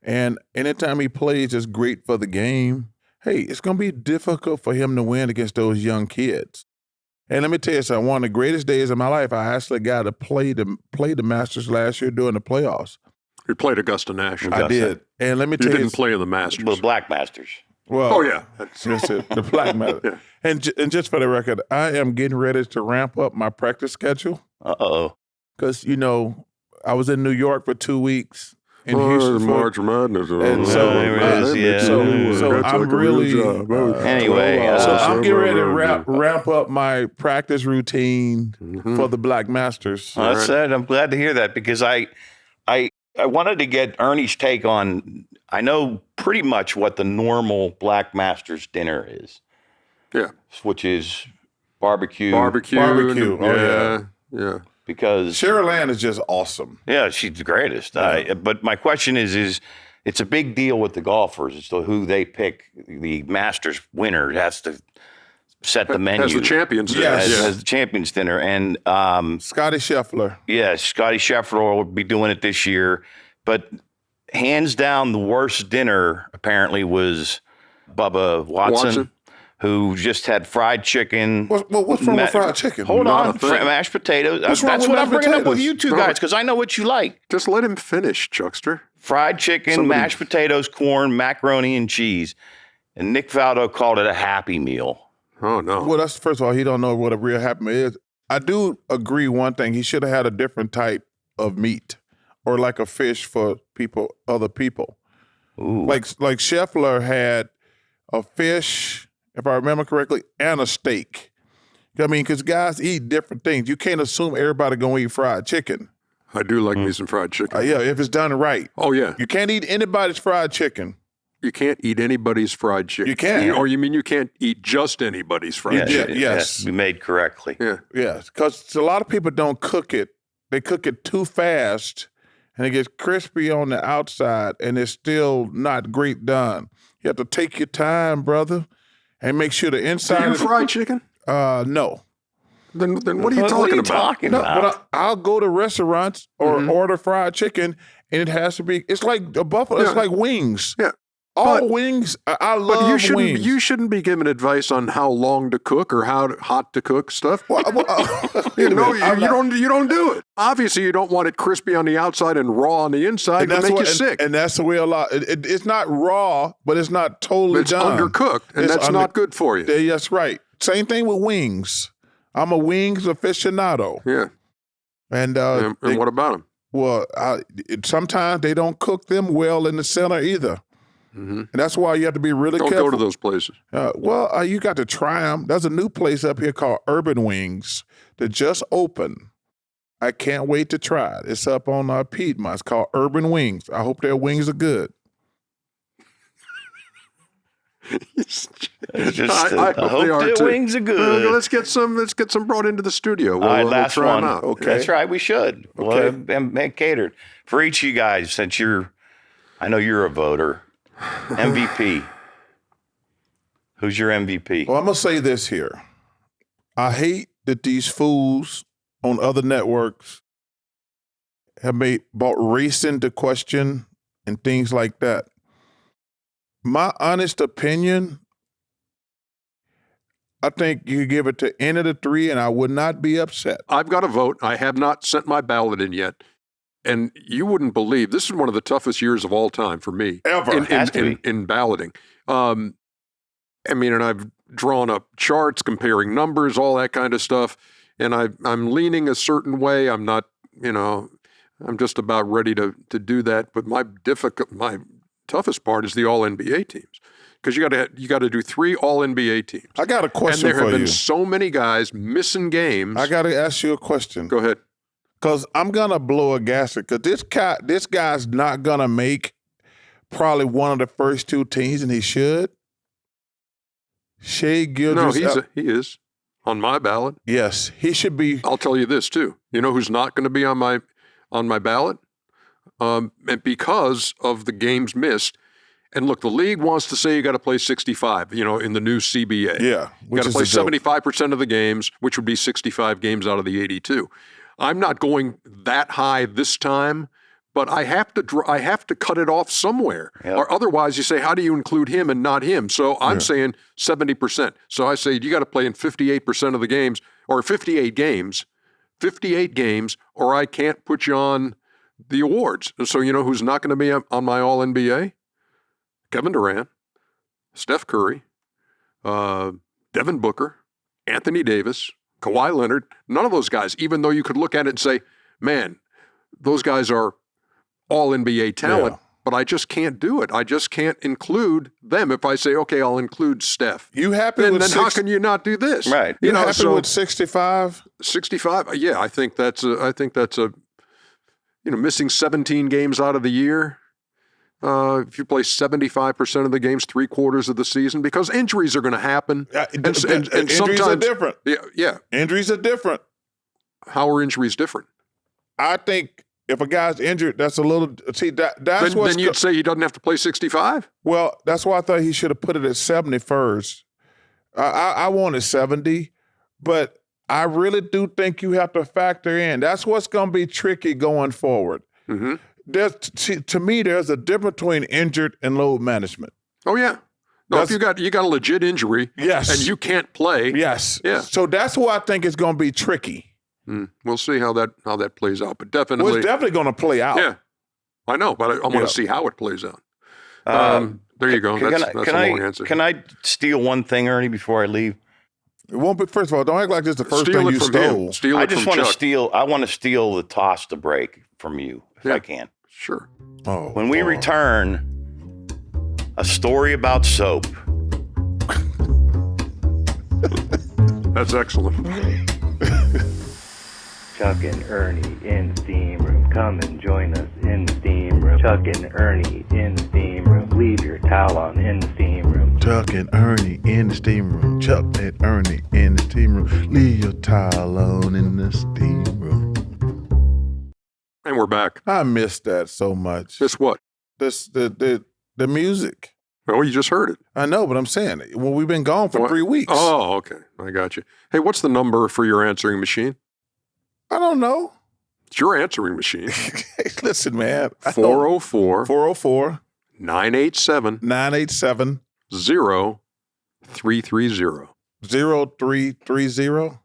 And anytime he plays, it's great for the game. Hey, it's going to be difficult for him to win against those young kids. And let me tell you something, one of the greatest days of my life, I actually got to play the Masters last year during the playoffs. We played Augusta National. I did. And let me tell You you. didn't play in the Masters. Well, Black Masters. Well, Oh, yeah. that's it. The Black Master. Yeah. And just for the record, I am getting ready to ramp up my practice schedule Uh-oh. because, I was in New York for 2 weeks. In Houston for March Madness. And so, I'm really Anyway, so I'm getting ready to ramp up my practice routine for the Black Masters. That's it. I'm glad to hear that because I wanted to get Ernie's take on. I know pretty much what the normal Black Masters dinner is. Yeah, which is barbecue. Barbecue. Oh yeah. Because Cheryl Ann is just awesome. Yeah, she's the greatest. But my question is it's a big deal with the golfers as to who they pick. The Masters winner has to set the menu. As the champions dinner. As the champions dinner. And Scotty Scheffler. Yeah, Scotty Scheffler will be doing it this year. But hands down, the worst dinner apparently was Bubba Watson. Who just had fried chicken. What's wrong with fried chicken? Hold on. Mashed potatoes. That's what I'm bringing up with you two guys, because I know what you like. Just let him finish, Chuckster. Fried chicken, mashed potatoes, corn, macaroni, and cheese. And Nick Valdo called it a Happy Meal. Oh, no. Well, first of all, he don't know what a real Happy Meal is. I do agree one thing. He should have had a different type of meat or like a fish for other people. Ooh. Like Scheffler had a fish, if I remember correctly, and a steak. I mean, because guys eat different things. You can't assume everybody going to eat fried chicken. I do like me some fried chicken. Yeah, if it's done right. Oh, yeah. You can't eat anybody's fried chicken. You can't eat anybody's fried chicken. You can't. Or you mean you can't eat just anybody's fried chicken? Yes. Be made correctly. Yeah. Yes, because a lot of people don't cook it. They cook it too fast, and it gets crispy on the outside, and it's still not great done. You have to take your time, brother. And make sure the inside. Do you fried chicken? No. Then what are you talking about? No, but I'll go to restaurants or order fried chicken, and it has to be. It's like a buffalo. It's like wings. Yeah. All wings. I love wings. You shouldn't be giving advice on how long to cook or how hot to cook stuff. Well, you don't do it. Obviously, you don't want it crispy on the outside and raw on the inside. It'll make you sick. And that's the way a lot. It's not raw, but it's not totally done. It's undercooked, and that's not good for you. That's right. Same thing with wings. I'm a wings aficionado. Yeah. And what about them? Well, sometimes they don't cook them well in the center either. Mm-hmm. And that's why you have to be really careful. Don't go to those places. You got to try them. There's a new place up here called Urban Wings that just opened. I can't wait to try it. It's up on Piedmont. It's called Urban Wings. I hope their wings are good. I hope their wings are good. Let's get some brought into the studio. All right, last try one. Them out. Okay, that's right. We should. Okay. Well, catered for each of you guys. Since I know you're a voter. MVP. Who's your MVP? Well, I'm going to say this here. I hate that these fools on other networks have brought race into question and things like that. My honest opinion, I think you give it to any of the three, and I would not be upset. I've got a vote. I have not sent my ballot in yet. And you wouldn't believe, this is one of the toughest years of all time for me. Ever. In balloting. And I've drawn up charts comparing numbers, all that kind of stuff. And I'm leaning a certain way. I'm not, I'm just about ready to do that. But my toughest part is the All-NBA teams. Because you got to do 3 All-NBA teams. I got a question for you. And there have been so many guys missing games. I got to ask you a question. Go ahead. Because I'm going to blow a gasket. Because this guy's not going to make probably one of the first 2 teams, and he should. Shea Gilgeous. No, he is on my ballot. Yes, he should be. I'll tell you this, too. You know who's not going to be on my ballot? And because of the games missed. And look, the league wants to say you got to play 65, in the new CBA. Yeah. You got to play 75% of the games, which would be 65 games out of the 82. I'm not going that high this time, but I have to cut it off somewhere. Yep. Or otherwise you say, how do you include him and not him? So I'm saying 70%. So I say you got to play in 58% of the games or 58 games, or I can't put you on the awards. So you know who's not going to be on my All-NBA? Kevin Durant. Steph Curry, Devin Booker, Anthony Davis, Kawhi Leonard, none of those guys, even though you could look at it and say, man, those guys are all NBA talent, but I just can't do it. I just can't include them. If I say, okay, I'll include Steph. You happy then, with then how can you not do this? Right. You happy with 65? 65? Yeah, I think that's a missing 17 games out of the year. If you play 75% of the games, 3/4 of the season, because injuries are going to happen. And injuries are different. Yeah. Injuries are different. How are injuries different? I think if a guy's injured, that's a little. See, that's what. Then you'd say he doesn't have to play 65? Well, that's why I thought he should have put it at 70 first. I wanted 70, but I really do think you have to factor in. That's what's going to be tricky going forward. Mm-hmm. To me, there's a difference between injured and load management. Oh yeah. No, if you got a legit injury, yes, and you can't play, yes, yeah. So that's why I think it's going to be tricky. We'll see how that plays out, but definitely, well, it's definitely going to play out. Yeah, I know, but I want to see how it plays out. There you go. That's a long answer. Can I steal one thing, Ernie, before I leave? It won't be. First of all, don't act like this is the first thing you stole. I just want to steal. I want to steal the toss to break from you, if I can. Sure. Oh, when we return, a story about soap. That's excellent. Chuck and Ernie in the steam room. Come and join us in the steam room. Chuck and Ernie in the steam room. Leave your towel on in the steam room. Chuck and Ernie in the steam room. Chuck and Ernie in the steam room. Leave your towel on in the steam room. And we're back. I missed that so much. This what? The music. Oh, you just heard it. I know, but I'm saying it. Well, we've been gone for 3 weeks. Oh, okay. I got you. Hey, what's the number for your answering machine? I don't know. It's your answering machine. Listen, man. 404 987 0330. 0330.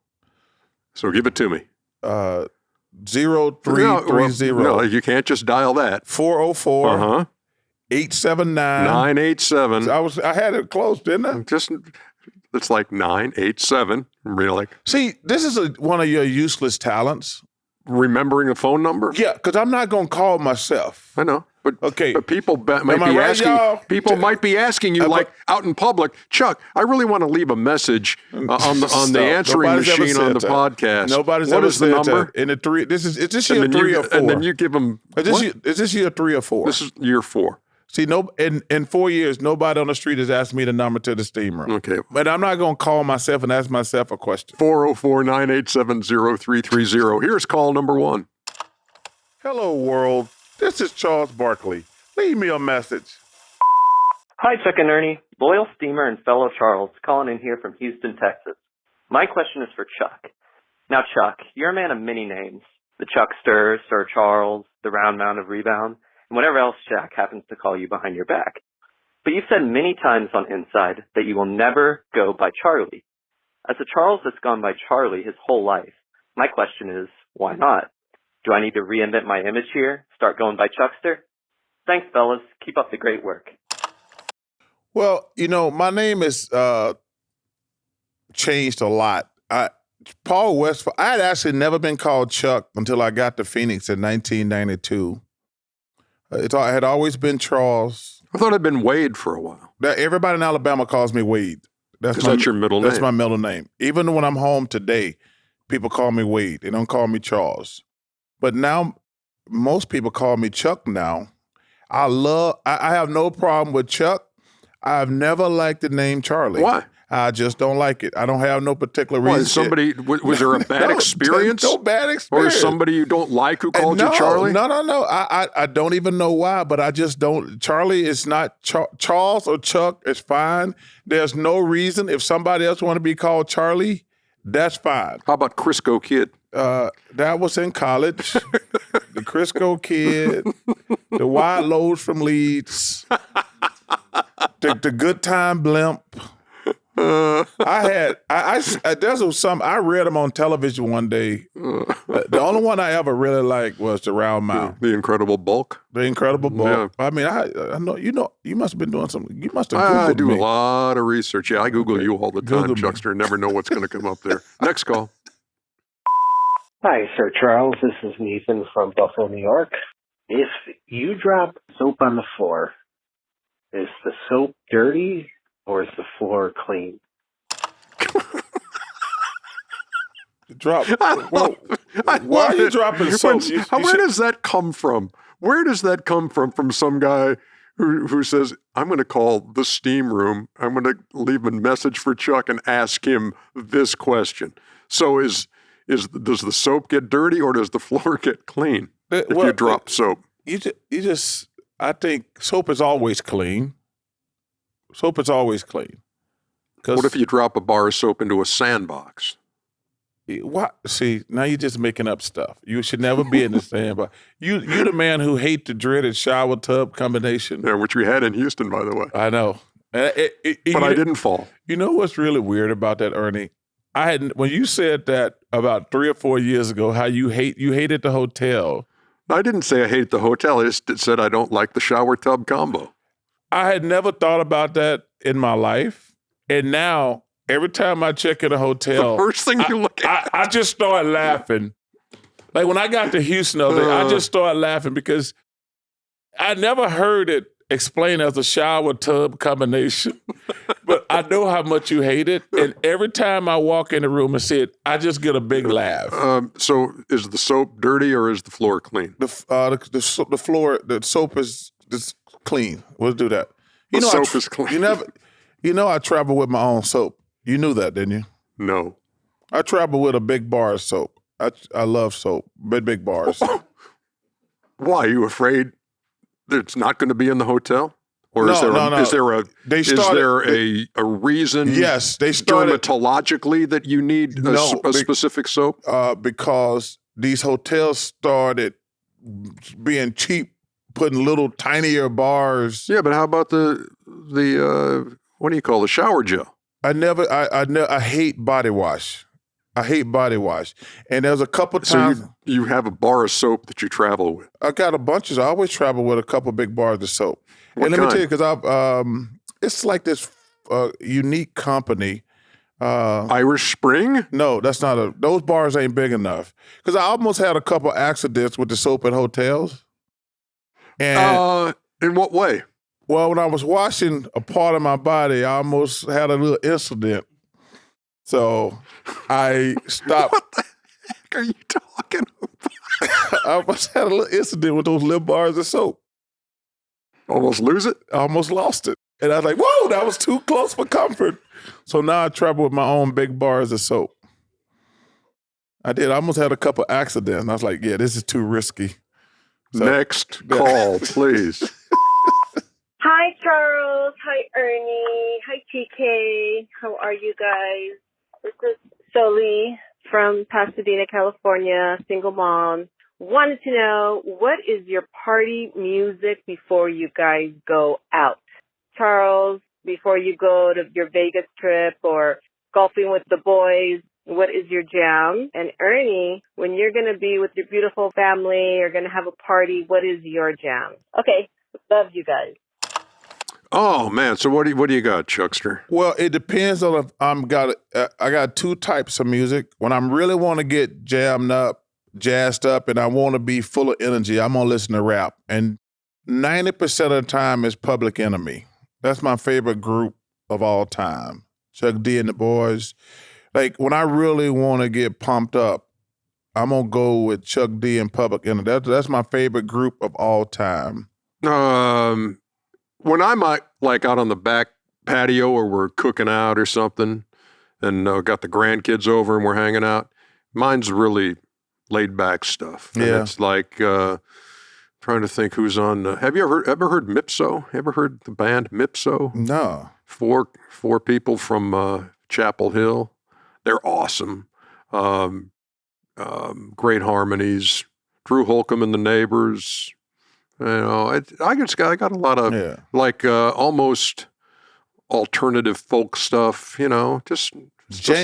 So give it to me. 0330. No, you can't just dial that. 404 879 987. I had it close, didn't I? It's like 987. Really? See, this is one of your useless talents. Remembering a phone number? Yeah, because I'm not going to call myself. I know. But people might be asking you, like out in public, Chuck, I really want to leave a message on the answering machine on the podcast. Nobody's what ever is the said number? That. Is this year 3 or 4? And then you give them. Is this year 3 or 4? This is year 4. See, in 4 years, nobody on the street has asked me the number to the steam room. Okay. But I'm not going to call myself and ask myself a question. 404-987-0330. Here's call number 1. Hello, world. This is Charles Barkley. Leave me a message. Hi, Chuck and Ernie. Loyal steamer and fellow Charles calling in here from Houston, Texas. My question is for Chuck. Now, Chuck, you're a man of many names. The Chuckster, Sir Charles, the Round Mound of Rebound, and whatever else Jack happens to call you behind your back. But you've said many times on Inside that you will never go by Charlie. As a Charles that's gone by Charlie his whole life, my question is, why not? Do I need to reinvent my image here? Start going by Chuckster? Thanks, fellas. Keep up the great work. Well, my name is changed a lot. Paul Westphal, I had actually never been called Chuck until I got to Phoenix in 1992. It had always been Charles. I thought it had been Wade for a while. Everybody in Alabama calls me Wade. That's your middle name. That's my middle name. Even when I'm home today, people call me Wade. They don't call me Charles. But now, most people call me Chuck now. I have no problem with Chuck. I've never liked the name Charlie. Why? I just don't like it. I don't have no particular reason. Was there a bad experience? No bad experience. Or somebody you don't like who called you Charlie? No. I don't even know why, but I just don't. Charlie is not Charles or Chuck is fine. There's no reason. If somebody else want to be called Charlie, that's fine. How about Crisco Kid? That was in college. The Crisco Kid, the Wide Loads from Leeds, the Good Time Blimp. I read them on television one day. The only one I ever really liked was the Round Mouth. The Incredible Bulk. The Incredible Bulk. Yeah. I mean, I know, you must have been doing something. You must have Googled I do me. a lot of research. Yeah, I Google you all the time, Google me. Chuckster. Never know what's going to come up there. Next call. Hi, Sir Charles. This is Nathan from Buffalo, New York. If you drop soap on the floor, is the soap dirty or is the floor clean? Drop. Well, why are you dropping soap? Where does that come from? Where does that come from? From some guy who says, I'm going to call the steam room. I'm going to leave a message for Chuck and ask him this question. So does the soap get dirty or does the floor get clean if you drop soap? I think soap is always clean. Soap is always clean. What if you drop a bar of soap into a sandbox? What? See, now you're just making up stuff. You should never be in the sandbox. You're the man who hate the dreaded shower tub combination. Yeah, which we had in Houston, by the way. I know. But I didn't fall. You know what's really weird about that, Ernie? When you said that about 3 or 4 years ago, how you hated the hotel. I didn't say I hate the hotel. I just said I don't like the shower tub combo. I had never thought about that in my life. And now, every time I check in a hotel, the first thing you look at. I just start laughing. Like when I got to Houston, I just started laughing because I never heard it explained as a shower tub combination. But I know how much you hate it. And every time I walk in the room and see it, I just get a big laugh. So is the soap dirty or is the floor clean? The soap is clean. We'll do that. The soap is clean. I travel with my own soap. You knew that, didn't you? No. I travel with a big bar of soap. I love soap, big bars. Why? Are you afraid that it's not going to be in the hotel? Or No. is there a reason? Yes, they started dermatologically that you need a specific soap? Because these hotels started being cheap, putting little tinier bars. Yeah, but how about the what do you call the shower gel? I hate body wash. And there's a couple times. So you have a bar of soap that you travel with. I got a bunch of. I always travel with a couple big bars of soap. What and let kind? me tell you, because it's like this unique company. Irish Spring? No, that's not those bars ain't big enough. Because I almost had a couple accidents with the soap at hotels. And in what way? Well, when I was washing a part of my body, I almost had a little incident. So I stopped. What the heck are you talking about? I almost had a little incident with those little bars of soap. Almost lose it? I almost lost it. And I was like, whoa, that was too close for comfort. So now I travel with my own big bars of soap. I did. I almost had a couple accidents. And I was like, yeah, this is too risky. So, next call, please. Hi, Charles. Hi, Ernie. Hi, TK. How are you guys? This is Soli from Pasadena, California, single mom. Wanted to know, what is your party music before you guys go out? Charles, before you go to your Vegas trip or golfing with the boys, what is your jam? And Ernie, when you're going to be with your beautiful family or going to have a party, what is your jam? Okay, love you guys. Oh man! So what do you got, Chuckster? Well, it depends on if I got two types of music. When I'm really want to get jazzed up, and I want to be full of energy, I'm gonna listen to rap. And 90% of the time is Public Enemy. That's my favorite group of all time. Chuck D and the Boys. Like when I really want to get pumped up, I'm gonna go with Chuck D and Public Enemy. That's my favorite group of all time. When I'm like out on the back patio or we're cooking out or something and got the grandkids over and we're hanging out, mine's really laid back stuff. And Yeah. it's like trying to think who's on. Have you ever heard Mipso? Ever heard the band Mipso? No. Four people from Chapel Hill. They're awesome. Great harmonies. Drew Holcomb and the Neighbors. You know, I got a lot of like almost alternative folk stuff, just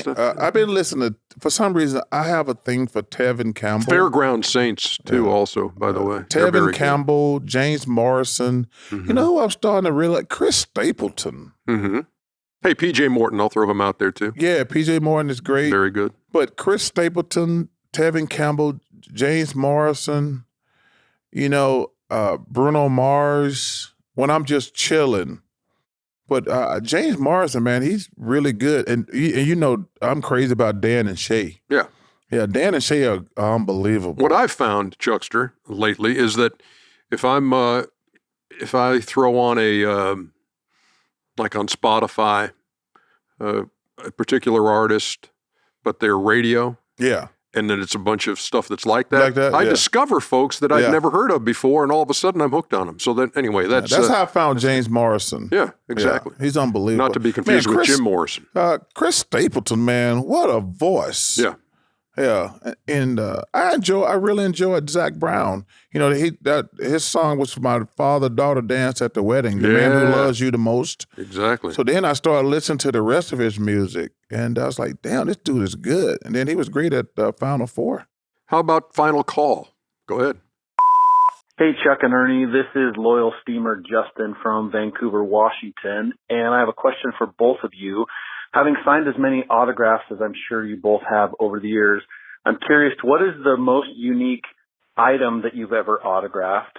I've been listening to, for some reason, I have a thing for Tevin Campbell. Fairground Saints, too, also, by the way. Tevin Campbell, James Morrison. Mm-hmm. You know who I'm starting to realize? Chris Stapleton. Mm-hmm. Hey, P.J. Morton, I'll throw him out there, too. Yeah, P.J. Morton is great. Very good. But Chris Stapleton, Tevin Campbell, James Morrison, Bruno Mars, when I'm just chilling. But James Morrison, man, he's really good. And I'm crazy about Dan and Shay. Yeah. Yeah, Dan and Shay are unbelievable. What I've found, Chuckster, lately is that if I throw on like on Spotify, a particular artist, but their radio. Yeah. And then it's a bunch of stuff that's like that. I discover folks that I've never heard of before, and all of a sudden I'm hooked on them. So anyway, that's how I found James Morrison. Yeah, exactly. Yeah, he's unbelievable. Not to be confused with Jim Morrison. Chris Stapleton, man, what a voice. Yeah. Yeah, and I really enjoyed Zach Brown. His song was for my father-daughter dance at the wedding, The Man Who Loves You the Most. Exactly. So then I started listening to the rest of his music, and I was like, damn, this dude is good. And then he was great at Final Four. How about Final Call? Go ahead. Hey, Chuck and Ernie, this is loyal steamer Justin from Vancouver, Washington, and I have a question for both of you. Having signed as many autographs as I'm sure you both have over the years, I'm curious, what is the most unique item that you've ever autographed?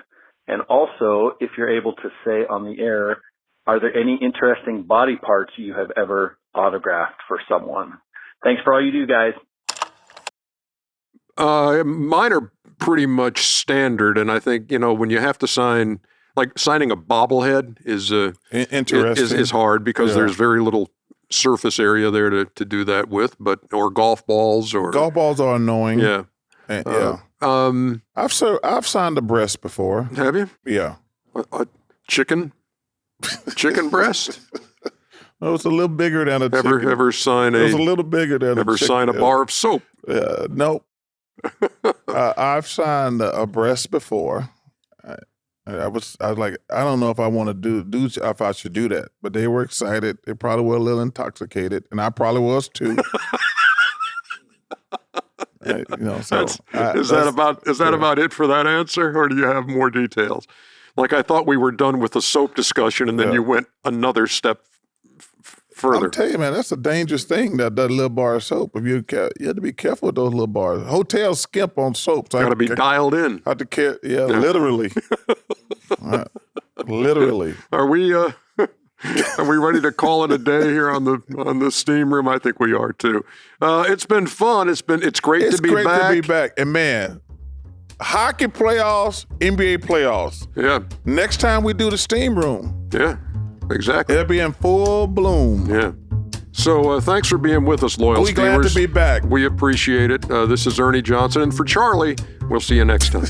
And also, if you're able to say on the air, are there any interesting body parts you have ever autographed for someone? Thanks for all you do, guys. Mine are pretty much standard, and I think, when you have to sign, like signing a bobblehead is interesting. Is hard because there's very little surface area there to do that with, or golf balls are annoying. Yeah. I've signed a breast before. Have you? Yeah. A chicken breast? It was a little bigger than a chicken. Ever sign It was a little bigger than a chicken. Ever sign a bar of soap? Nope. I've signed a breast before. I was like, I don't know if I want to do if I should do that, but they were excited. They probably were a little intoxicated, and I probably was too. Is that about it for that answer, or do you have more details? Like, I thought we were done with the soap discussion, and then you went another step further. I'm telling you, man, that's a dangerous thing, that little bar of soap. If you have to be careful with those little bars. Hotels skimp on soap. So got to be dialed in. Have to care. Yeah, literally. Literally. Are we ready to call it a day here on the steam room? I think we are too. It's been fun. It's great to be back. It's great to be back. And man, hockey playoffs, NBA playoffs. Yeah. Next time we do the steam room. Yeah. Exactly. It'll be in full bloom. Yeah. So thanks for being with us, loyal We're steamers. glad to be back. We appreciate it. This is Ernie Johnson. And for Charlie, we'll see you next time.